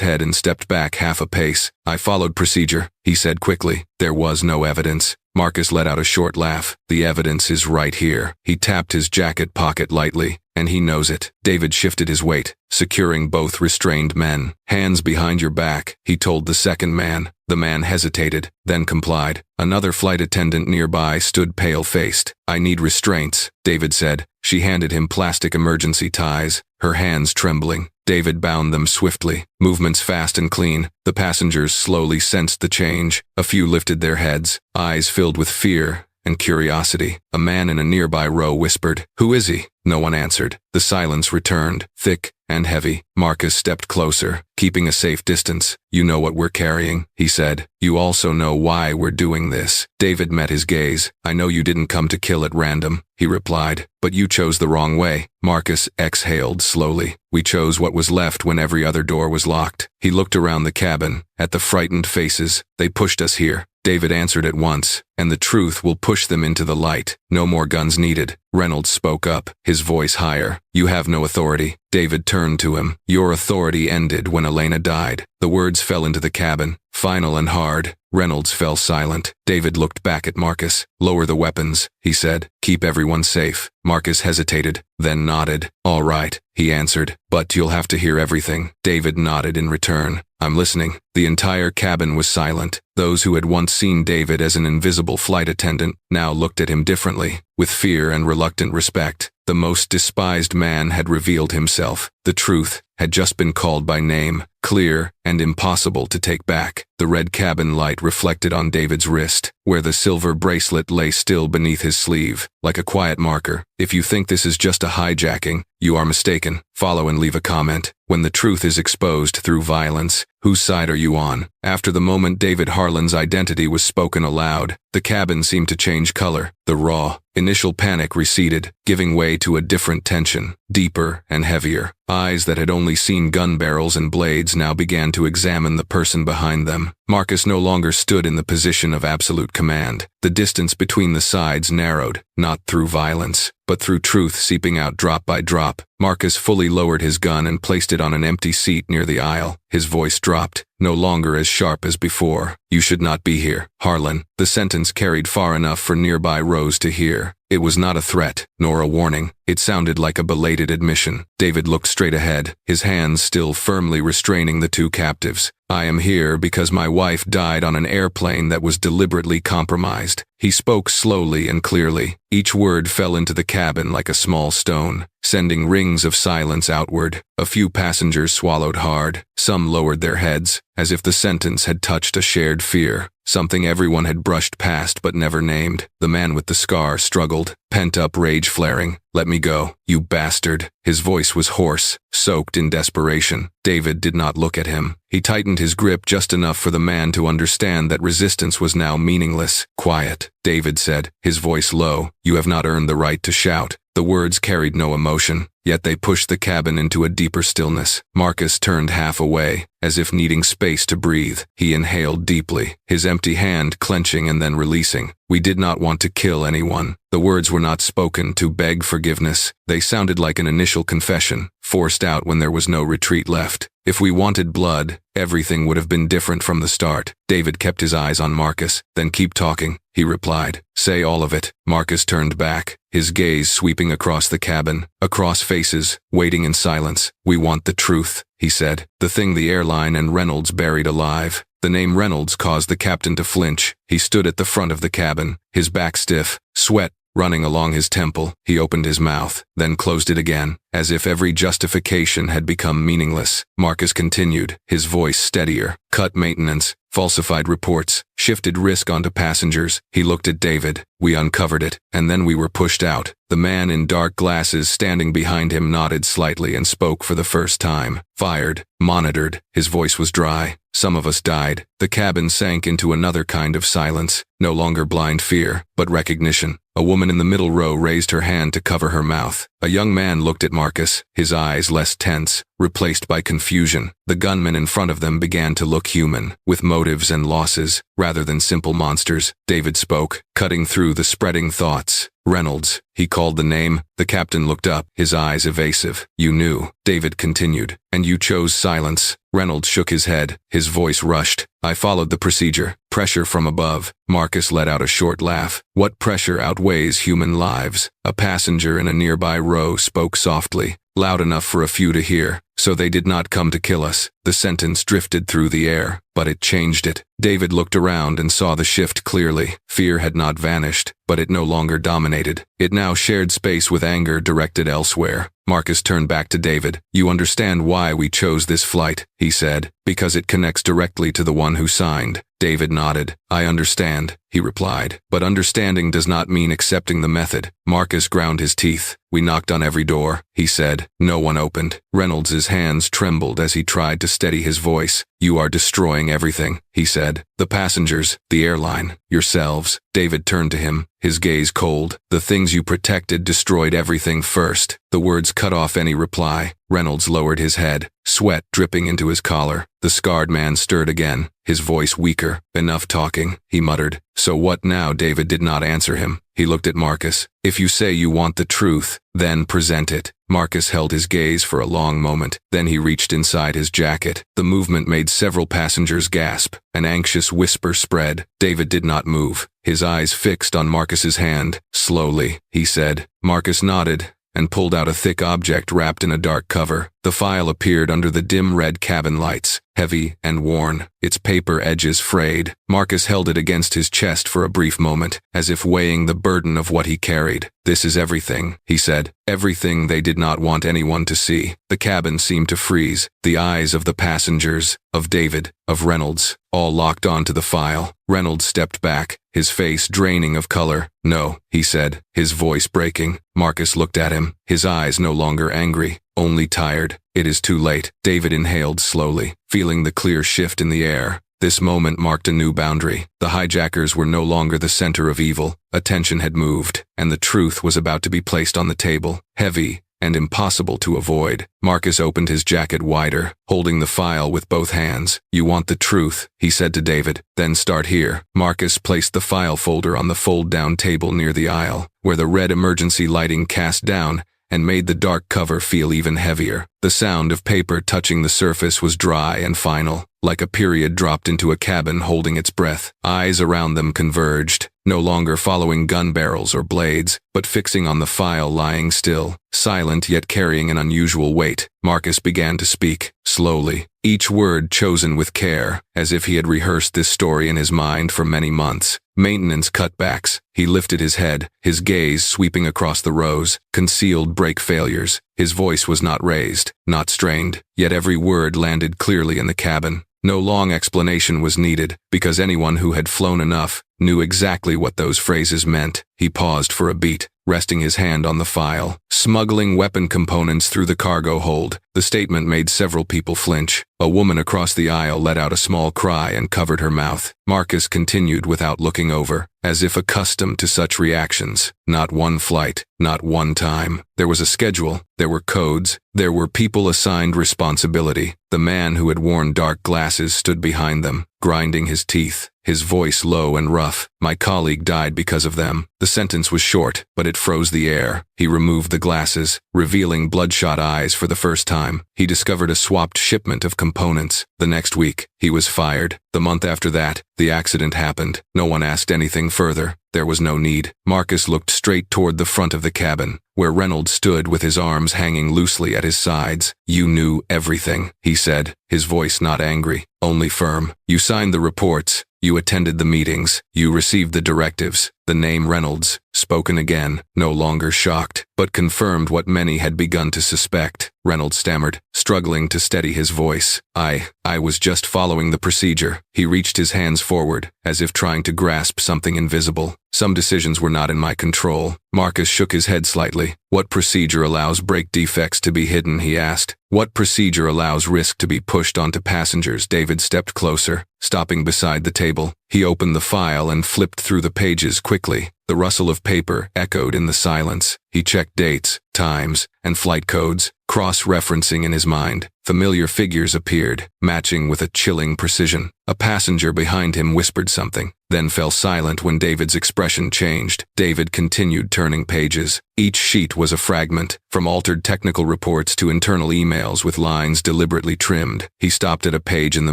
head and stepped back half a pace. "I followed procedure," he said quickly. "There was no evidence." Marcus let out a short laugh. "The evidence is right here." He tapped his jacket pocket lightly. "And he knows it." David shifted his weight, securing both restrained men. "Hands behind your back," he told the second man. The man hesitated, then complied. Another flight attendant nearby stood pale-faced. "I need restraints," David said. She handed him plastic emergency ties, her hands trembling. David bound them swiftly, movements fast and clean. The passengers slowly sensed the change. A few lifted their heads, eyes filled with fear and curiosity. A man in a nearby row whispered, "Who is he?" No one answered. The silence returned, thick and heavy. Marcus stepped closer, keeping a safe distance. "You know what we're carrying," he said. "You also know why we're doing this." David met his gaze. "I know you didn't come to kill at random," he replied, "but you chose the wrong way." Marcus exhaled slowly. "We chose what was left when every other door was locked." He looked around the cabin, at the frightened faces. "They pushed us here." David answered at once, "And the truth will push them into the light. No more guns needed." Reynolds spoke up, his voice higher. "You have no authority." David turned to him. "Your authority ended when Elena died." The words fell into the cabin, final and hard. Reynolds fell silent. David looked back at Marcus. "Lower the weapons," he said. "Keep everyone safe." Marcus hesitated, then nodded. "All right," he answered, "but you'll have to hear everything." David nodded in return. "I'm listening." The entire cabin was silent. Those who had once seen David as an invisible flight attendant now looked at him differently, with fear and reluctant respect. The most despised man had revealed himself. The truth had just been called by name, clear and impossible to take back. The red cabin light reflected on David's wrist, where the silver bracelet lay still beneath his sleeve, like a quiet marker. "If you think this is just a hijacking, you are mistaken. Follow and leave a comment. When the truth is exposed through violence, whose side are you on?" After the moment David Harlan's identity was spoken aloud, the cabin seemed to change color. The raw, initial panic receded, giving way to a different tension, deeper and heavier. Eyes that had only seen gun barrels and blades now began to examine the person behind them. Marcus no longer stood in the position of absolute command. The distance between the sides narrowed, not through violence, but through truth seeping out drop by drop. Marcus fully lowered his gun and placed it on an empty seat near the aisle. His voice dropped, no longer as sharp as before. "You should not be here, Harlan." The sentence carried far enough for nearby rows to hear. It was not a threat, nor a warning. It sounded like a belated admission. David looked straight ahead, his hands still firmly restraining the two captives. "I am here because my wife died on an airplane that was deliberately compromised." He spoke slowly and clearly. Each word fell into the cabin like a small stone, sending rings of silence outward. A few passengers swallowed hard. Some lowered their heads, as if the sentence had touched a shared fear, something everyone had brushed past but never named. The man with the scar struggled, pent-up rage flaring. "Let me go, you bastard." His voice was hoarse, soaked in desperation. David did not look at him. He tightened his grip just enough for the man to understand that resistance was now meaningless. "Quiet," David said, his voice low. "You have not earned the right to shout." The words carried no emotion, yet they pushed the cabin into a deeper stillness. Marcus turned half away, as if needing space to breathe. He inhaled deeply, his empty hand clenching and then releasing. "We did not want to kill anyone." The words were not spoken to beg forgiveness. They sounded like an initial confession, forced out when there was no retreat left. "If we wanted blood, everything would have been different from the start." David kept his eyes on Marcus. "Then keep talking," he replied. "Say all of it." Marcus turned back, his gaze sweeping across the cabin, across faces, waiting in silence. "We want the truth," he said. "The thing the airline and Reynolds buried alive. The name Reynolds caused the captain to flinch. He stood at the front of the cabin, his back stiff, sweat running along his temple. He opened his mouth, then closed it again, as if every justification had become meaningless. Marcus continued, his voice steadier. Cut maintenance, falsified reports, shifted risk onto passengers. He looked at David. We uncovered it, and then we were pushed out. The man in dark glasses standing behind him nodded slightly and spoke for the first time. Fired, monitored, his voice was dry. Some of us died. The cabin sank into another kind of silence, no longer blind fear, but recognition. A woman in the middle row raised her hand to cover her mouth. A young man looked at Marcus, his eyes less tense, replaced by confusion. The gunmen in front of them began to look human, with motives and losses, rather than simple monsters. David spoke, cutting through the spreading thoughts. Reynolds. He called the name. The captain looked up, his eyes evasive. You knew. David continued. And you chose silence. Reynolds shook his head. His voice rushed. I followed the procedure. Pressure from above. Marcus let out a short laugh. What pressure outweighs human lives? A passenger in a nearby row spoke softly, loud enough for a few to hear. So they did not come to kill us. The sentence drifted through the air, but it changed it. David looked around and saw the shift clearly. Fear had not vanished, but it no longer dominated. It now shared space with anger directed elsewhere. Marcus turned back to David. You understand why we chose this flight, he said, because it connects directly to the one who signed. David nodded. I understand, he replied, but understanding does not mean accepting the method. Marcus ground his teeth. We knocked on every door, he said. No one opened. Reynolds's hands trembled as he tried to steady his voice. You are destroying everything, he said. The passengers, the airline, yourselves. David turned to him, his gaze cold. The things you protected destroyed everything first. The words cut off any reply. Reynolds lowered his head, sweat dripping into his collar. The scarred man stirred again, his voice weaker. Enough talking, he muttered. So what now? David did not answer him. He looked at Marcus. If you say you want the truth, then present it. Marcus held his gaze for a long moment. Then he reached inside his jacket. The movement made several passengers gasp. An anxious whisper spread. David did not move, his eyes fixed on Marcus's hand. Slowly, he said. Marcus nodded and pulled out a thick object wrapped in a dark cover. The file appeared under the dim red cabin lights, heavy and worn, its paper edges frayed. Marcus held it against his chest for a brief moment, as if weighing the burden of what he carried. This is everything, he said. Everything they did not want anyone to see. The cabin seemed to freeze. The eyes of the passengers, of David, of Reynolds, all locked onto the file. Reynolds stepped back, his face draining of color. No, he said, his voice breaking. Marcus looked at him, his eyes no longer angry, only tired. It is too late. David inhaled slowly, feeling the clear shift in the air. This moment marked a new boundary. The hijackers were no longer the center of evil. Attention had moved, and the truth was about to be placed on the table, heavy and impossible to avoid. Marcus opened his jacket wider, holding the file with both hands. You want the truth, he said to David. Then start here. Marcus placed the file folder on the fold-down table near the aisle, where the red emergency lighting cast down and made the dark cover feel even heavier. The sound of paper touching the surface was dry and final, like a period dropped into a cabin holding its breath. Eyes around them converged, no longer following gun barrels or blades, but fixing on the file lying still, silent yet carrying an unusual weight. Marcus began to speak, slowly, each word chosen with care, as if he had rehearsed this story in his mind for many months. Maintenance cutbacks. He lifted his head, his gaze sweeping across the rows, concealed brake failures. His voice was not raised, not strained, yet every word landed clearly in the cabin. No long explanation was needed, because anyone who had flown enough knew exactly what those phrases meant. He paused for a beat, resting his hand on the file. Smuggling weapon components through the cargo hold. The statement made several people flinch. A woman across the aisle let out a small cry and covered her mouth. Marcus continued without looking over, as if accustomed to such reactions. Not one flight, not one time. There was a schedule, there were codes, there were people assigned responsibility. The man who had worn dark glasses stood behind them, grinding his teeth. his voice low and rough. My colleague died because of them. The sentence was short, but it froze the air. He removed the glasses, revealing bloodshot eyes for the first time. He discovered a swapped shipment of components. The next week, he was fired. The month after that, the accident happened. No one asked anything further. There was no need. Marcus looked straight toward the front of the cabin, where Reynolds stood with his arms hanging loosely at his sides. You knew everything, he said, his voice not angry, only firm. You signed the reports. You attended the meetings. You received the directives. The name Reynolds, spoken again, no longer shocked, but confirmed what many had begun to suspect. Reynolds stammered, struggling to steady his voice. I was just following the procedure. He reached his hands forward, as if trying to grasp something invisible. Some decisions were not in my control. Marcus shook his head slightly. What procedure allows brake defects to be hidden, he asked. What procedure allows risk to be pushed onto passengers? David stepped closer, stopping beside the table. He opened the file and flipped through the pages quickly. The rustle of paper echoed in the silence. He checked dates, times, and flight codes, cross-referencing in his mind. Familiar figures appeared, matching with a chilling precision. A passenger behind him whispered something, then fell silent when David's expression changed. David continued turning pages. Each sheet was a fragment, from altered technical reports to internal emails with lines deliberately trimmed. He stopped at a page in the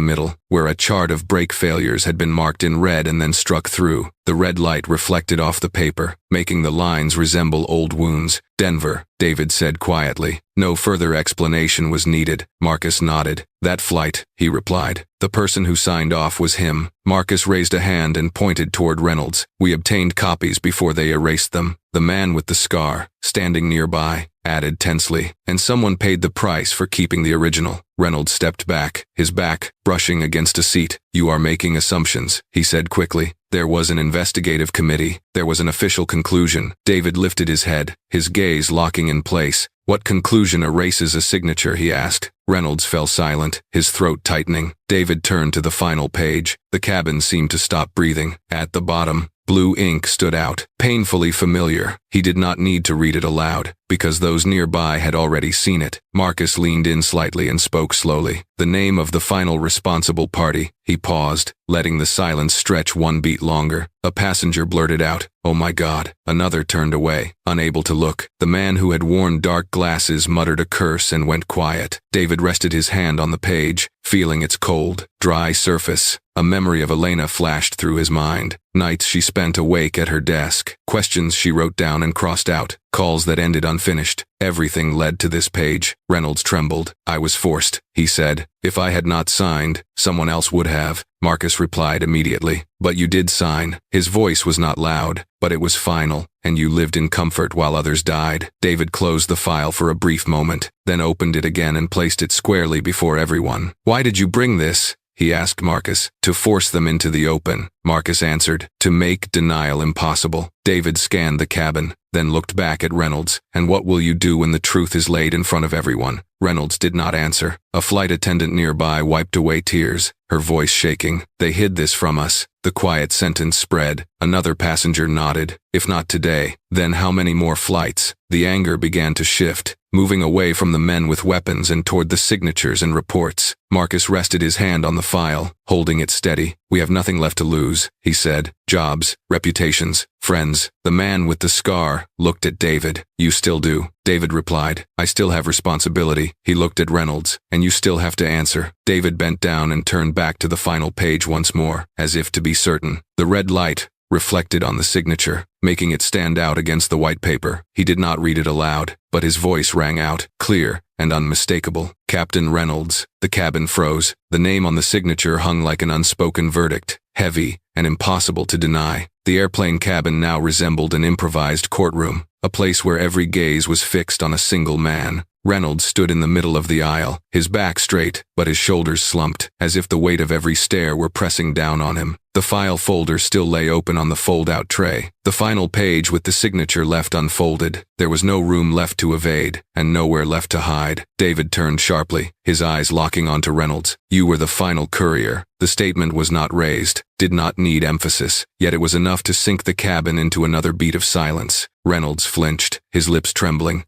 middle, where a chart of brake failures had been marked in red and then struck through. The red light reflected off the paper, making the lines resemble old wounds. Denver, David said quietly. No further explanation was needed. Marcus nodded. That flight, he replied. The person who signed off was him. Marcus raised a hand and pointed toward Reynolds. We obtained copies before they erased them. The man with the scar, standing nearby, added tensely, and someone paid the price for keeping the original. Reynolds stepped back, his back brushing against a seat. You are making assumptions, he said quickly. There was an investigative committee. There was an official conclusion. David lifted his head, his gaze locking in place. What conclusion erases a signature, he asked. Reynolds fell silent, his throat tightening. David turned to the final page. The cabin seemed to stop breathing. At the bottom, blue ink stood out, painfully familiar. He did not need to read it aloud, because those nearby had already seen it. Marcus leaned in slightly and spoke slowly. The name of the final responsible party. He paused, letting the silence stretch one beat longer. A passenger blurted out, "Oh my God." Another turned away, unable to look. The man who had worn dark glasses muttered a curse and went quiet. David rested his hand on the page, feeling its cold, dry surface. A memory of Elena flashed through his mind. Nights she spent awake at her desk. Questions she wrote down and crossed out. Calls that ended unfinished. Everything led to this page. Reynolds trembled. I was forced, he said. If I had not signed, someone else would have. Marcus replied immediately. But you did sign. His voice was not loud, but it was final, and you lived in comfort while others died. David closed the file for a brief moment, then opened it again and placed it squarely before everyone. Why did you bring this? He asked Marcus. To force them into the open, Marcus answered. To make denial impossible. David scanned the cabin, then looked back at Reynolds. And what will you do when the truth is laid in front of everyone? Reynolds did not answer. A flight attendant nearby wiped away tears, her voice shaking. They hid this from us. The quiet sentence spread. Another passenger nodded. If not today, then how many more flights? The anger began to shift, moving away from the men with weapons and toward the signatures and reports. Marcus rested his hand on the file, holding it steady. We have nothing left to lose, he said. Jobs, reputations, friends. The man with the scar looked at David. You still do, David replied. I still have responsibility. He looked at Reynolds. And you still have to answer. David bent down and turned back to the final page once more, as if to be certain. The red light reflected on the signature, making it stand out against the white paper. He did not read it aloud, but his voice rang out, clear and unmistakable. Captain Reynolds. The cabin froze. The name on the signature hung like an unspoken verdict, heavy and impossible to deny. The airplane cabin now resembled an improvised courtroom, a place where every gaze was fixed on a single man. Reynolds stood in the middle of the aisle, his back straight, but his shoulders slumped, as if the weight of every stare were pressing down on him. The file folder still lay open on the fold-out tray, the final page with the signature left unfolded. There was no room left to evade, and nowhere left to hide. David turned sharply, his his eyes locking onto Reynolds. You were the final courier. The statement was not raised, did not need emphasis, yet it was enough to sink the cabin into another beat of silence. Reynolds flinched, his lips trembling.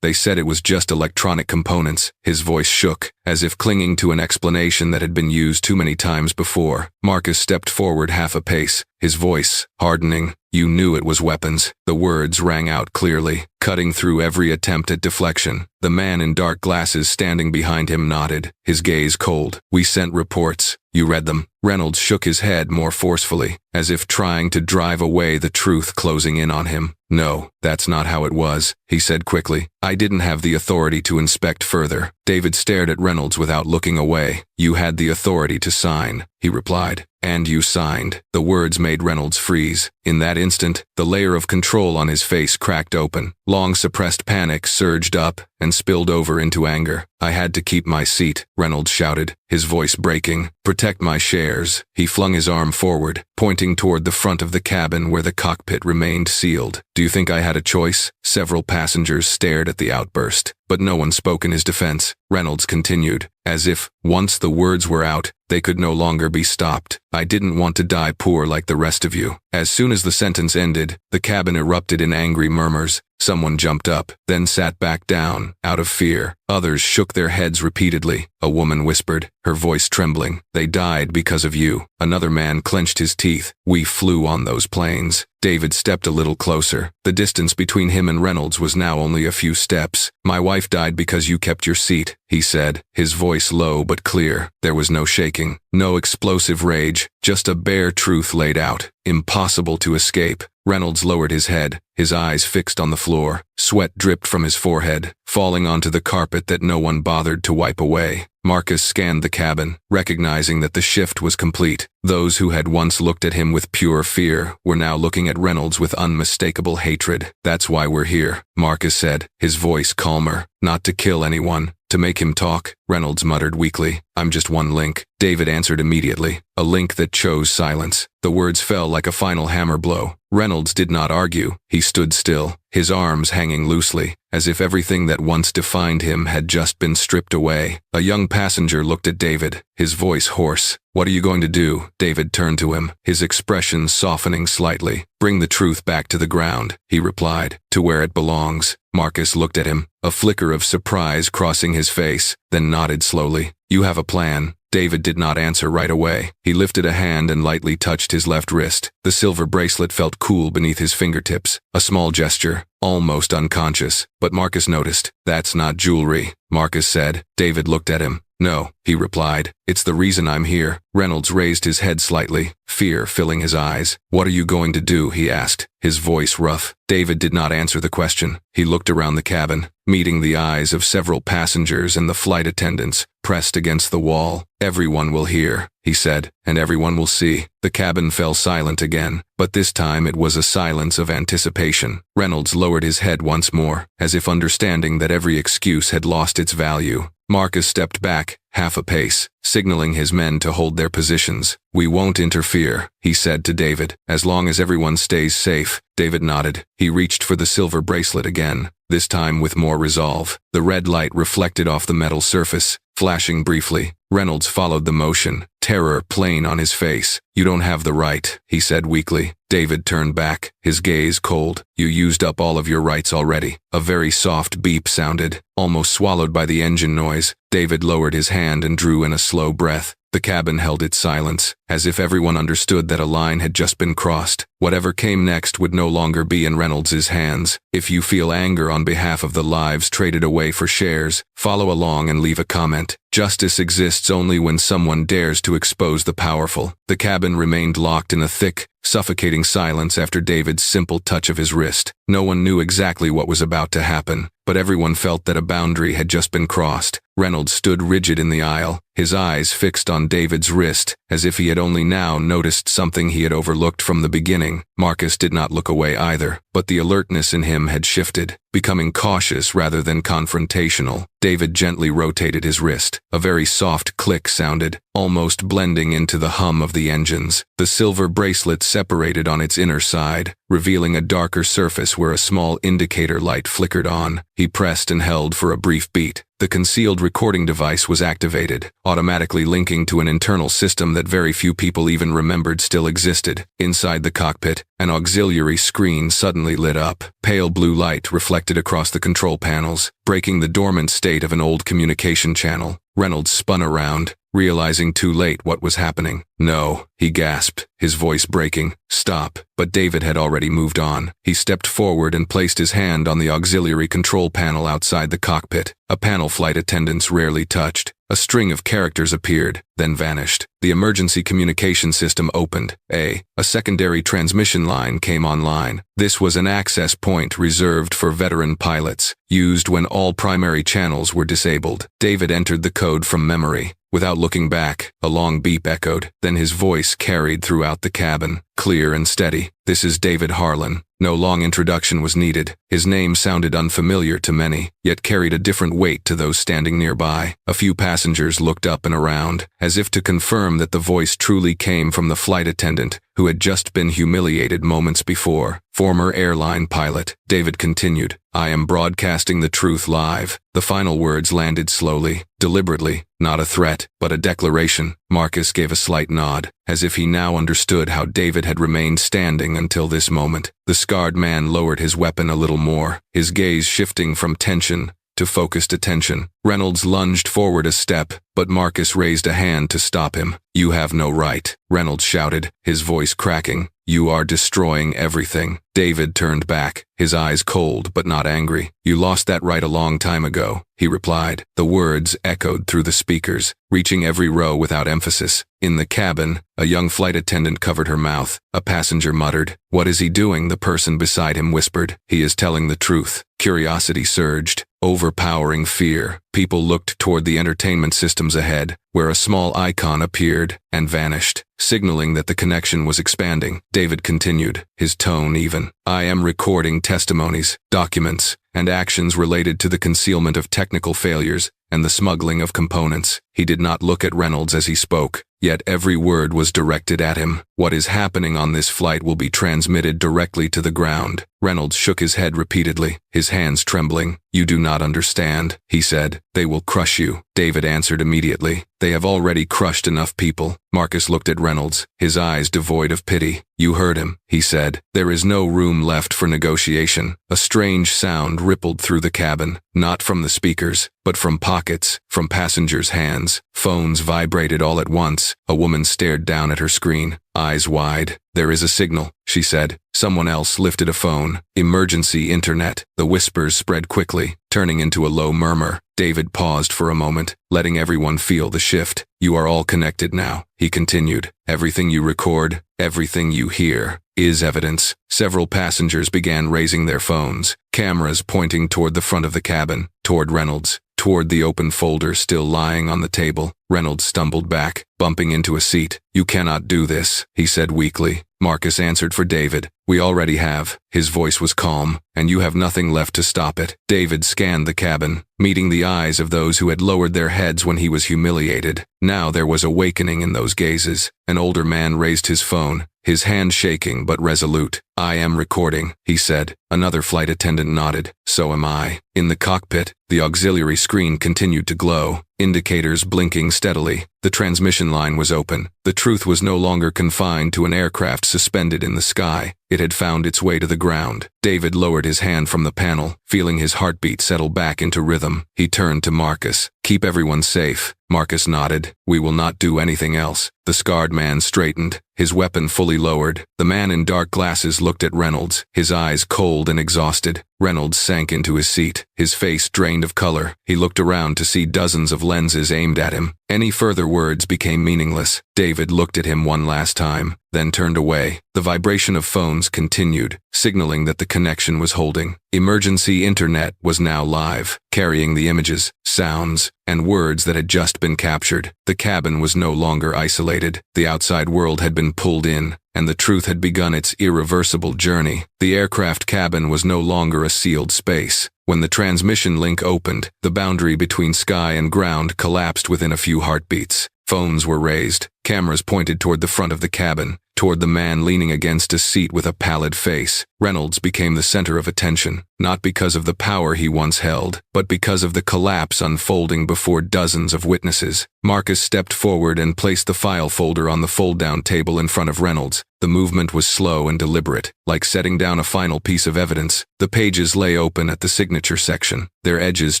They said it was just electronic components. His voice shook, as if clinging to an explanation that had been used too many times before. Marcus stepped forward half a pace, his voice hardening. You knew it was weapons. The words rang out clearly, cutting through every attempt at deflection. The man in dark glasses standing behind him nodded, his gaze cold. We sent reports. You read them? Reynolds shook his head more forcefully, as if trying to drive away the truth closing in on him. No, that's not how it was, he said quickly. I didn't have the authority to inspect further. David stared at Reynolds without looking away. You had the authority to sign, he replied. And you signed. The words made Reynolds freeze. In that instant, the layer of control on his face cracked open. Long suppressed panic surged up and spilled over into anger. I had to keep my seat, Reynolds shouted, his voice breaking. Protect my shares. He flung his arm forward, pointing toward the front of the cabin where the cockpit remained sealed. Do you think I had a choice? Several passengers stared at the outburst, but no one spoke in his defense. Reynolds continued, as if, once the words were out, they could no longer be stopped. I didn't want to die poor like the rest of you. As soon as the sentence ended, the cabin erupted in angry murmurs. Someone jumped up, then sat back down, out of fear. Others shook their heads repeatedly. A woman whispered, her voice trembling, they died because of you. Another man clenched his teeth. We flew on those planes. David stepped a little closer. The distance between him and Reynolds was now only a few steps. My wife died because you kept your seat, he said, his voice low but clear. There was no shaking, no explosive rage, just a bare truth laid out, impossible to escape. Reynolds lowered his head, his eyes fixed on the floor. Sweat dripped from his forehead, falling onto the carpet that no one bothered to wipe away. Marcus scanned the cabin, recognizing that the shift was complete. Those who had once looked at him with pure fear were now looking at Reynolds with unmistakable hatred. That's why we're here, Marcus said, his voice calmer. Not to kill anyone, to make him talk, Reynolds muttered weakly. I'm just one link. David answered immediately, a link that chose silence. The words fell like a final hammer blow. Reynolds did not argue. He stood still, his arms hanging loosely, as if everything that once defined him had just been stripped away. A young passenger looked at David, his voice hoarse. What are you going to do? David turned to him, his expression softening slightly. Bring the truth back to the ground, he replied, to where it belongs. Marcus looked at him, a flicker of surprise crossing his face, then nodded slowly. You have a plan. David did not answer right away. He lifted a hand and lightly touched his left wrist. The silver bracelet felt cool beneath his fingertips. A small gesture, almost unconscious, but Marcus noticed. That's not jewelry, Marcus said. David looked at him. No, he replied. It's the reason I'm here. Reynolds raised his head slightly, fear filling his eyes. What are you going to do? He asked, his voice rough. David did not answer the question. He looked around the cabin, meeting the eyes of several passengers and the flight attendants, pressed against the wall. Everyone will hear, he said, and everyone will see. The cabin fell silent again, but this time it was a silence of anticipation. Reynolds lowered his head once more, as if understanding that every excuse had lost its value. Marcus stepped back, half a pace, signaling his men to hold their positions. We won't interfere, he said to David, as long as everyone stays safe. David nodded. He reached for the silver bracelet again, this time with more resolve. The red light reflected off the metal surface, flashing briefly. Reynolds followed the motion, terror plain on his face. You don't have the right, he said weakly. David turned back, his gaze cold. You used up all of your rights already. A very soft beep sounded, almost swallowed by the engine noise. David lowered his hand and drew in a slow breath. The cabin held its silence, as if everyone understood that a line had just been crossed. Whatever came next would no longer be in Reynolds' hands. If you feel anger on behalf of the lives traded away for shares, follow along and leave a comment. Justice exists only when someone dares to expose the powerful. The cabin remained locked in a thick, suffocating silence after David's simple touch of his wrist. No one knew exactly what was about to happen, but everyone felt that a boundary had just been crossed. Reynolds stood rigid in the aisle, his eyes fixed on David's wrist, as if he had only now noticed something he had overlooked from the beginning. Marcus did not look away either, but the alertness in him had shifted, becoming cautious rather than confrontational. David gently rotated his wrist. A very soft click sounded, almost blending into the hum of the engines. The silver bracelet separated on its inner side, revealing a darker surface where a small indicator light flickered on. He pressed and held for a brief beat. The concealed recording device was activated, automatically linking to an internal system that very few people even remembered still existed. Inside the cockpit, an auxiliary screen suddenly lit up. Pale blue light reflected across the control panels, breaking the dormant state of an old communication channel. Reynolds spun around, realizing too late what was happening. "No," he gasped, his voice breaking. "Stop." But David had already moved on. He stepped forward and placed his hand on the auxiliary control panel outside the cockpit, a panel flight attendants rarely touched. A string of characters appeared, then vanished. The emergency communication system opened. A secondary transmission line came online. This was an access point reserved for veteran pilots, used when all primary channels were disabled. David entered the code from memory. Without looking back, a long beep echoed, then his voice carried throughout the cabin, clear and steady. "This is David Harlan." No long introduction was needed. His name sounded unfamiliar to many, yet carried a different weight to those standing nearby. A few passengers looked up and around, as if to confirm that the voice truly came from the flight attendant, who had just been humiliated moments before. Former airline pilot, David continued, "I am broadcasting the truth live." The final words landed slowly, deliberately, not a threat, but a declaration. Marcus gave a slight nod, as if he now understood how David had remained standing until this moment. The scarred man lowered his weapon a little more, his gaze shifting from tension to focused attention. Reynolds lunged forward a step, but Marcus raised a hand to stop him. "You have no right," Reynolds shouted, his voice cracking. "You are destroying everything." David turned back, his eyes cold but not angry. "You lost that right a long time ago," he replied. The words echoed through the speakers, reaching every row without emphasis. In the cabin, a young flight attendant covered her mouth. A passenger muttered. "What is he doing?" the person beside him whispered. "He is telling the truth." Curiosity surged, overpowering fear. People looked toward the entertainment systems ahead, where a small icon appeared and vanished, signaling that the connection was expanding. David continued, his tone even. "I am recording testimonies, documents, and actions related to the concealment of technical failures and the smuggling of components." He did not look at Reynolds as he spoke, yet every word was directed at him. "What is happening on this flight will be transmitted directly to the ground." Reynolds shook his head repeatedly, his hands trembling. "You do not understand," he said. "They will crush you." David answered immediately. "They have already crushed enough people." Marcus looked at Reynolds, his eyes devoid of pity. "You heard him," he said. "There is no room left for negotiation." A strange sound rippled through the cabin, not from the speakers, but from pockets, from passengers' hands. Phones vibrated all at once. A woman stared down at her screen, eyes wide. "There is a signal," she said. Someone else lifted a phone. "Emergency internet." The whispers spread quickly, turning into a low murmur. David paused for a moment, letting everyone feel the shift. "You are all connected now," he continued. "Everything you record, everything you hear, is evidence." Several passengers began raising their phones, cameras pointing toward the front of the cabin, toward Reynolds, toward the open folder still lying on the table. Reynolds stumbled back, bumping into a seat. "You cannot do this," he said weakly. Marcus answered for David. "We already have." His voice was calm, "and you have nothing left to stop it." David scanned the cabin, meeting the eyes of those who had lowered their heads when he was humiliated. Now there was awakening in those gazes. An older man raised his phone, his hand shaking but resolute. "I am recording," he said. Another flight attendant nodded. "So am I." In the cockpit, the auxiliary screen continued to glow, indicators blinking steadily. The transmission line was open. The truth was no longer confined to an aircraft suspended in the sky. It had found its way to the ground. David lowered his hand from the panel, feeling his heartbeat settle back into rhythm. He turned to Marcus. "Keep everyone safe." Marcus nodded. "We will not do anything else." The scarred man straightened, his weapon fully lowered. The man in dark glasses looked at Reynolds, his eyes cold and exhausted. Reynolds sank into his seat, his face drained of color. He looked around to see dozens of lenses aimed at him. Any further words became meaningless. David looked at him one last time, then turned away. The vibration of phones continued, signaling that the connection was holding. Emergency internet was now live, carrying the images, sounds, and words that had just been captured. The cabin was no longer isolated. The outside world had been pulled in, and the truth had begun its irreversible journey. The aircraft cabin was no longer a sealed space. When the transmission link opened, the boundary between sky and ground collapsed within a few heartbeats. Phones were raised, cameras pointed toward the front of the cabin, toward the man leaning against a seat with a pallid face. Reynolds became the center of attention, not because of the power he once held, but because of the collapse unfolding before dozens of witnesses. Marcus stepped forward and placed the file folder on the fold-down table in front of Reynolds. The movement was slow and deliberate, like setting down a final piece of evidence. The pages lay open at the signature section, their edges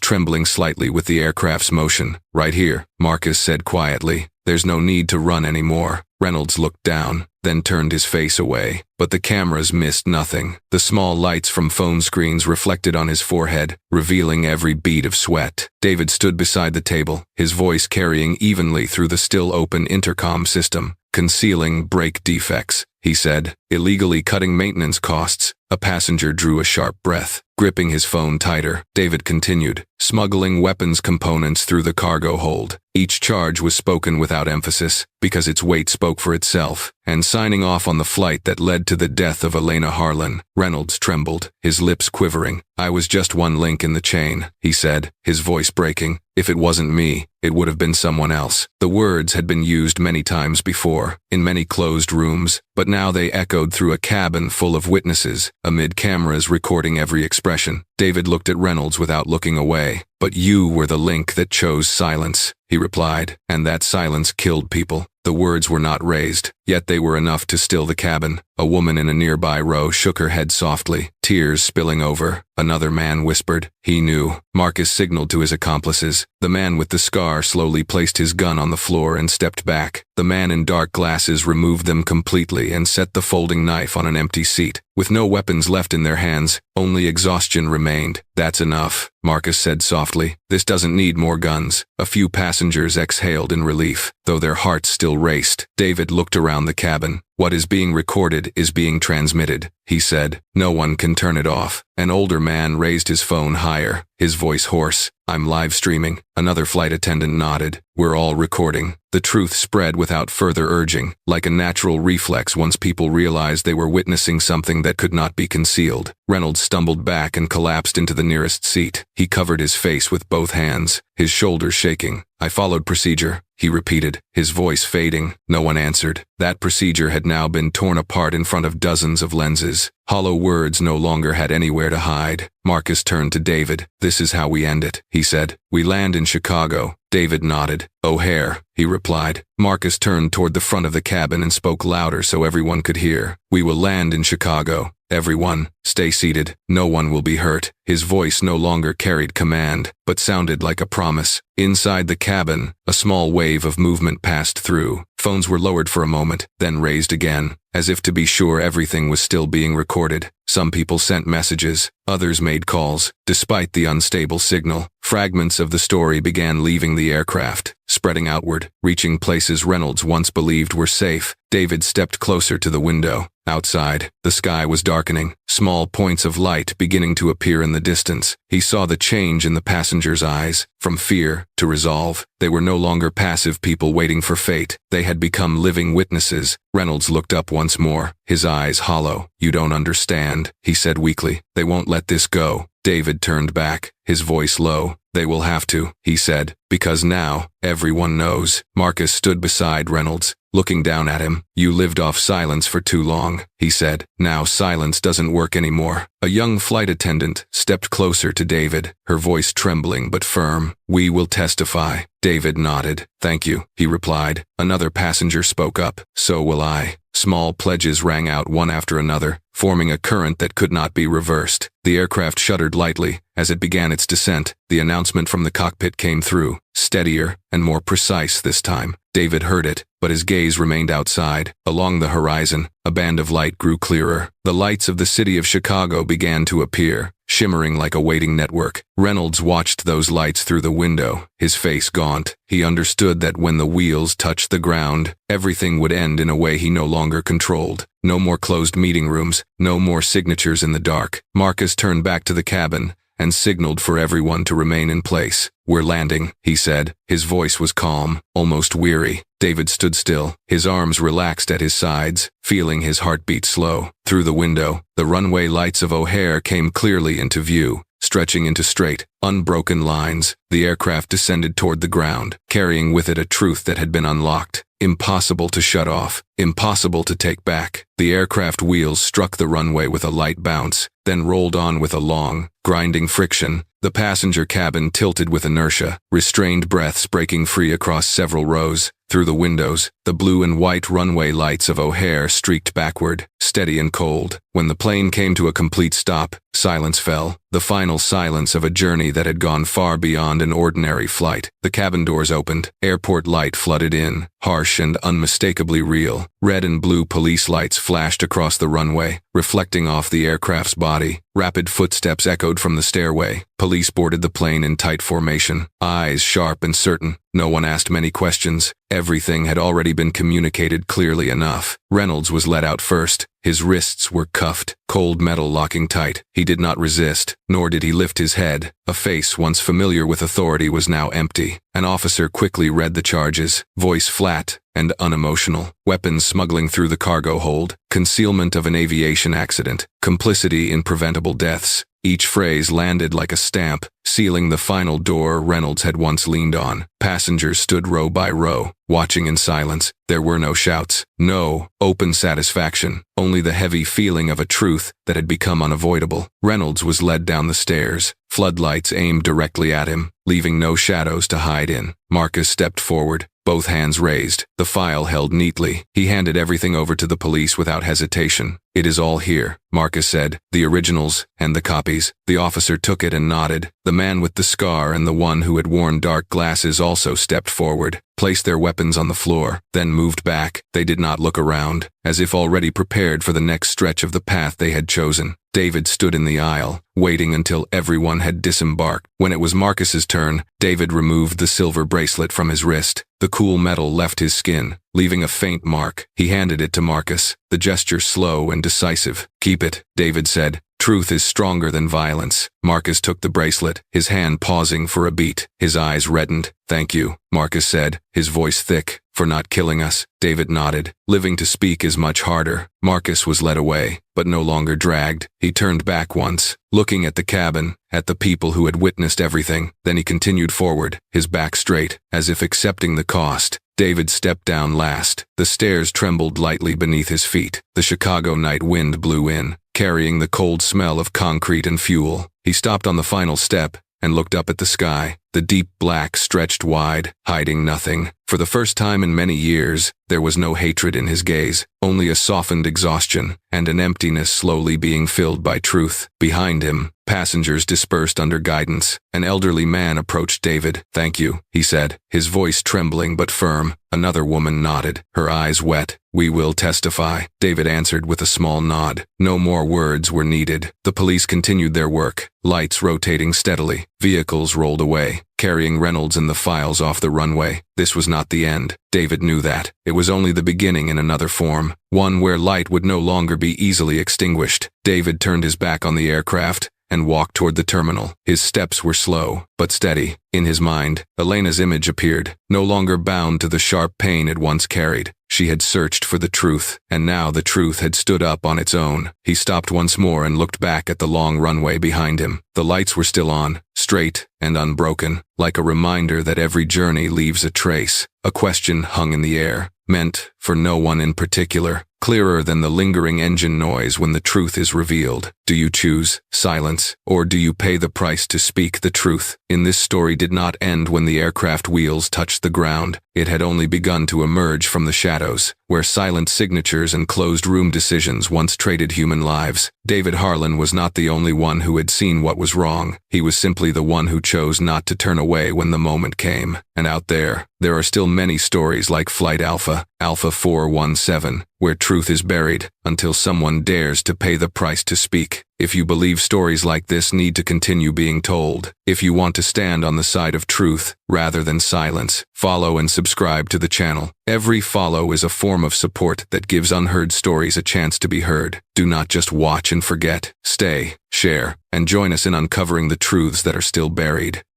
trembling slightly with the aircraft's motion. "Right here," Marcus said quietly. "There's no need to run anymore." Reynolds looked down, then turned his face away, but the cameras missed nothing. The small lights from phone screens reflected on his forehead, revealing every bead of sweat. David stood beside the table, his voice carrying evenly through the still-open intercom system. "Concealing brake defects," he said, "illegally cutting maintenance costs." A passenger drew a sharp breath, gripping his phone tighter. David continued, "Smuggling weapons components through the cargo hold." Each charge was spoken without emphasis, because its weight spoke for itself. "And signing off on the flight that led to the death of Elena Harlan." Reynolds trembled, his lips quivering. "I was just one link in the chain," he said, his voice breaking. "If it wasn't me, it would have been someone else." The words had been used many times before, in many closed rooms, but now they echoed through a cabin full of witnesses, amid cameras recording every expression. David looked at Reynolds without looking away. "But you were the link that chose silence," he replied, "and that silence killed people." The words were not raised, yet they were enough to still the cabin. A woman in a nearby row shook her head softly, tears spilling over. Another man whispered. He knew. Marcus signaled to his accomplices. The man with the scar slowly placed his gun on the floor and stepped back. The man in dark glasses removed them completely and set the folding knife on an empty seat. With no weapons left in their hands, only exhaustion remained. "That's enough," Marcus said softly. "This doesn't need more guns." A few passengers exhaled in relief, though their hearts still raced. David looked around the cabin. "What is being recorded is being transmitted," he said. "No one can turn it off." An older man raised his phone higher, his voice hoarse. "I'm live streaming." Another flight attendant nodded. "We're all recording." The truth spread without further urging, like a natural reflex once people realized they were witnessing something that could not be concealed. Reynolds stumbled back and collapsed into the nearest seat. He covered his face with both hands, his shoulders shaking. "I followed procedure," he repeated, his voice fading. No one answered. That procedure had now been torn apart in front of dozens of lenses. Hollow words no longer had anywhere to hide. Marcus turned to David. "This is how we end it," he said. "We land in Chicago." David nodded. "O'Hare," he replied. Marcus turned toward the front of the cabin and spoke louder so everyone could hear. "We will land in Chicago. Everyone, stay seated. No one will be hurt." His voice no longer carried command, but sounded like a promise. Inside the cabin, a small wave of movement passed through. Phones were lowered for a moment, then raised again, as if to be sure everything was still being recorded. Some people sent messages, others made calls. Despite the unstable signal, fragments of the story began leaving the aircraft, spreading outward, reaching places Reynolds once believed were safe. David stepped closer to the window. Outside, the sky was darkening, small points of light beginning to appear in the distance. He saw the change in the passengers' eyes, from fear to resolve. They were no longer passive people waiting for fate. They had become living witnesses. Reynolds looked up once more, his eyes hollow. "You don't understand," he said weakly. "They won't let this go." David turned back, his voice low. "They will have to," he said, "because now, everyone knows." Marcus stood beside Reynolds, looking down at him. "You lived off silence for too long," he said. "Now silence doesn't work anymore." A young flight attendant stepped closer to David, her voice trembling but firm. "We will testify." David nodded. "Thank you," he replied. Another passenger spoke up. "So will I." Small pledges rang out one after another, forming a current that could not be reversed. The aircraft shuddered lightly as it began its descent. The announcement from the cockpit came through, steadier and more precise this time. David heard it, but his gaze remained outside. Along the horizon, a band of light grew clearer. The lights of the city of Chicago began to appear, shimmering like a waiting network. Reynolds watched those lights through the window, his face gaunt. He understood that when the wheels touched the ground, everything would end in a way he no longer controlled. No more closed meeting rooms, no more signatures in the dark. Marcus turned back to the cabin and signaled for everyone to remain in place. "We're landing," he said. His voice was calm, almost weary. David stood still, his arms relaxed at his sides, feeling his heartbeat slow. Through the window, the runway lights of O'Hare came clearly into view, stretching into straight, unbroken lines. The aircraft descended toward the ground, carrying with it a truth that had been unlocked. Impossible to shut off, impossible to take back. The aircraft wheels struck the runway with a light bounce, then rolled on with a long, grinding friction. The passenger cabin tilted with inertia, restrained breaths breaking free across several rows. Through the windows, the blue and white runway lights of O'Hare streaked backward, steady and cold. When the plane came to a complete stop, silence fell, the final silence of a journey that had gone far beyond an ordinary flight. The cabin doors opened, airport light flooded in, harsh and unmistakably real. Red and blue police lights flashed across the runway, reflecting off the aircraft's body. Rapid footsteps echoed from the stairway. Police boarded the plane in tight formation, eyes sharp and certain. No one asked many questions. Everything had already been communicated clearly enough. Reynolds was let out first. His wrists were cuffed, cold metal locking tight. He did not resist, nor did he lift his head. A face once familiar with authority was now empty. An officer quickly read the charges, voice flat and unemotional. Weapons smuggling through the cargo hold, concealment of an aviation accident, complicity in preventable deaths. Each phrase landed like a stamp, sealing the final door Reynolds had once leaned on. Passengers stood row by row, watching in silence. There were no shouts, no open satisfaction, only the heavy feeling of a truth that had become unavoidable. Reynolds was led down the stairs, floodlights aimed directly at him, leaving no shadows to hide in. Marcus stepped forward, both hands raised, the file held neatly. He handed everything over to the police without hesitation. "It is all here," Marcus said, "the originals and the copies." The officer took it and nodded. The man with the scar and the one who had worn dark glasses also stepped forward, placed their weapons on the floor, then moved back. They did not look around, as if already prepared for the next stretch of the path they had chosen. David stood in the aisle, waiting until everyone had disembarked. When it was Marcus's turn, David removed the silver bracelet from his wrist. The cool metal left his skin, leaving a faint mark. He handed it to Marcus, the gesture slow and decisive. "Keep it," David said. "Truth is stronger than violence." Marcus took the bracelet, his hand pausing for a beat. His eyes reddened. "Thank you," Marcus said, his voice thick, "for not killing us." David nodded. Living to speak is much harder. Marcus was led away, but no longer dragged. He turned back once, looking at the cabin, at the people who had witnessed everything. Then he continued forward, his back straight, as if accepting the cost. David stepped down last. The stairs trembled lightly beneath his feet. The Chicago night wind blew in, carrying the cold smell of concrete and fuel. He stopped on the final step and looked up at the sky. The deep black stretched wide, hiding nothing. For the first time in many years, there was no hatred in his gaze, only a softened exhaustion, and an emptiness slowly being filled by truth. Behind him, passengers dispersed under guidance. An elderly man approached David. "Thank you," he said, his voice trembling but firm. Another woman nodded, her eyes wet. "We will testify," David answered with a small nod. No more words were needed. The police continued their work, lights rotating steadily. Vehicles rolled away, carrying Reynolds and the files off the runway. This was not the end. David knew that. It was only the beginning in another form, one where light would no longer be easily extinguished. David turned his back on the aircraft and walked toward the terminal. His steps were slow, but steady. In his mind, Elena's image appeared, no longer bound to the sharp pain it once carried. She had searched for the truth, and now the truth had stood up on its own. He stopped once more and looked back at the long runway behind him. The lights were still on, straight and unbroken, like a reminder that every journey leaves a trace. A question hung in the air, meant for no one in particular, clearer than the lingering engine noise when the truth is revealed. Do you choose silence, or do you pay the price to speak the truth? In this story did not end when the aircraft wheels touched the ground. It had only begun to emerge from the shadows, where silent signatures and closed-room decisions once traded human lives. David Harlan was not the only one who had seen what was wrong. He was simply the one who chose not to turn away when the moment came. And out there are still many stories like Flight Alpha, Alpha 417, where truth is buried until someone dares to pay the price to speak. If you believe stories like this need to continue being told, if you want to stand on the side of truth rather than silence, follow and subscribe to the channel. Every follow is a form of support that gives unheard stories a chance to be heard. Do not just watch and forget. Stay, share, and join us in uncovering the truths that are still buried.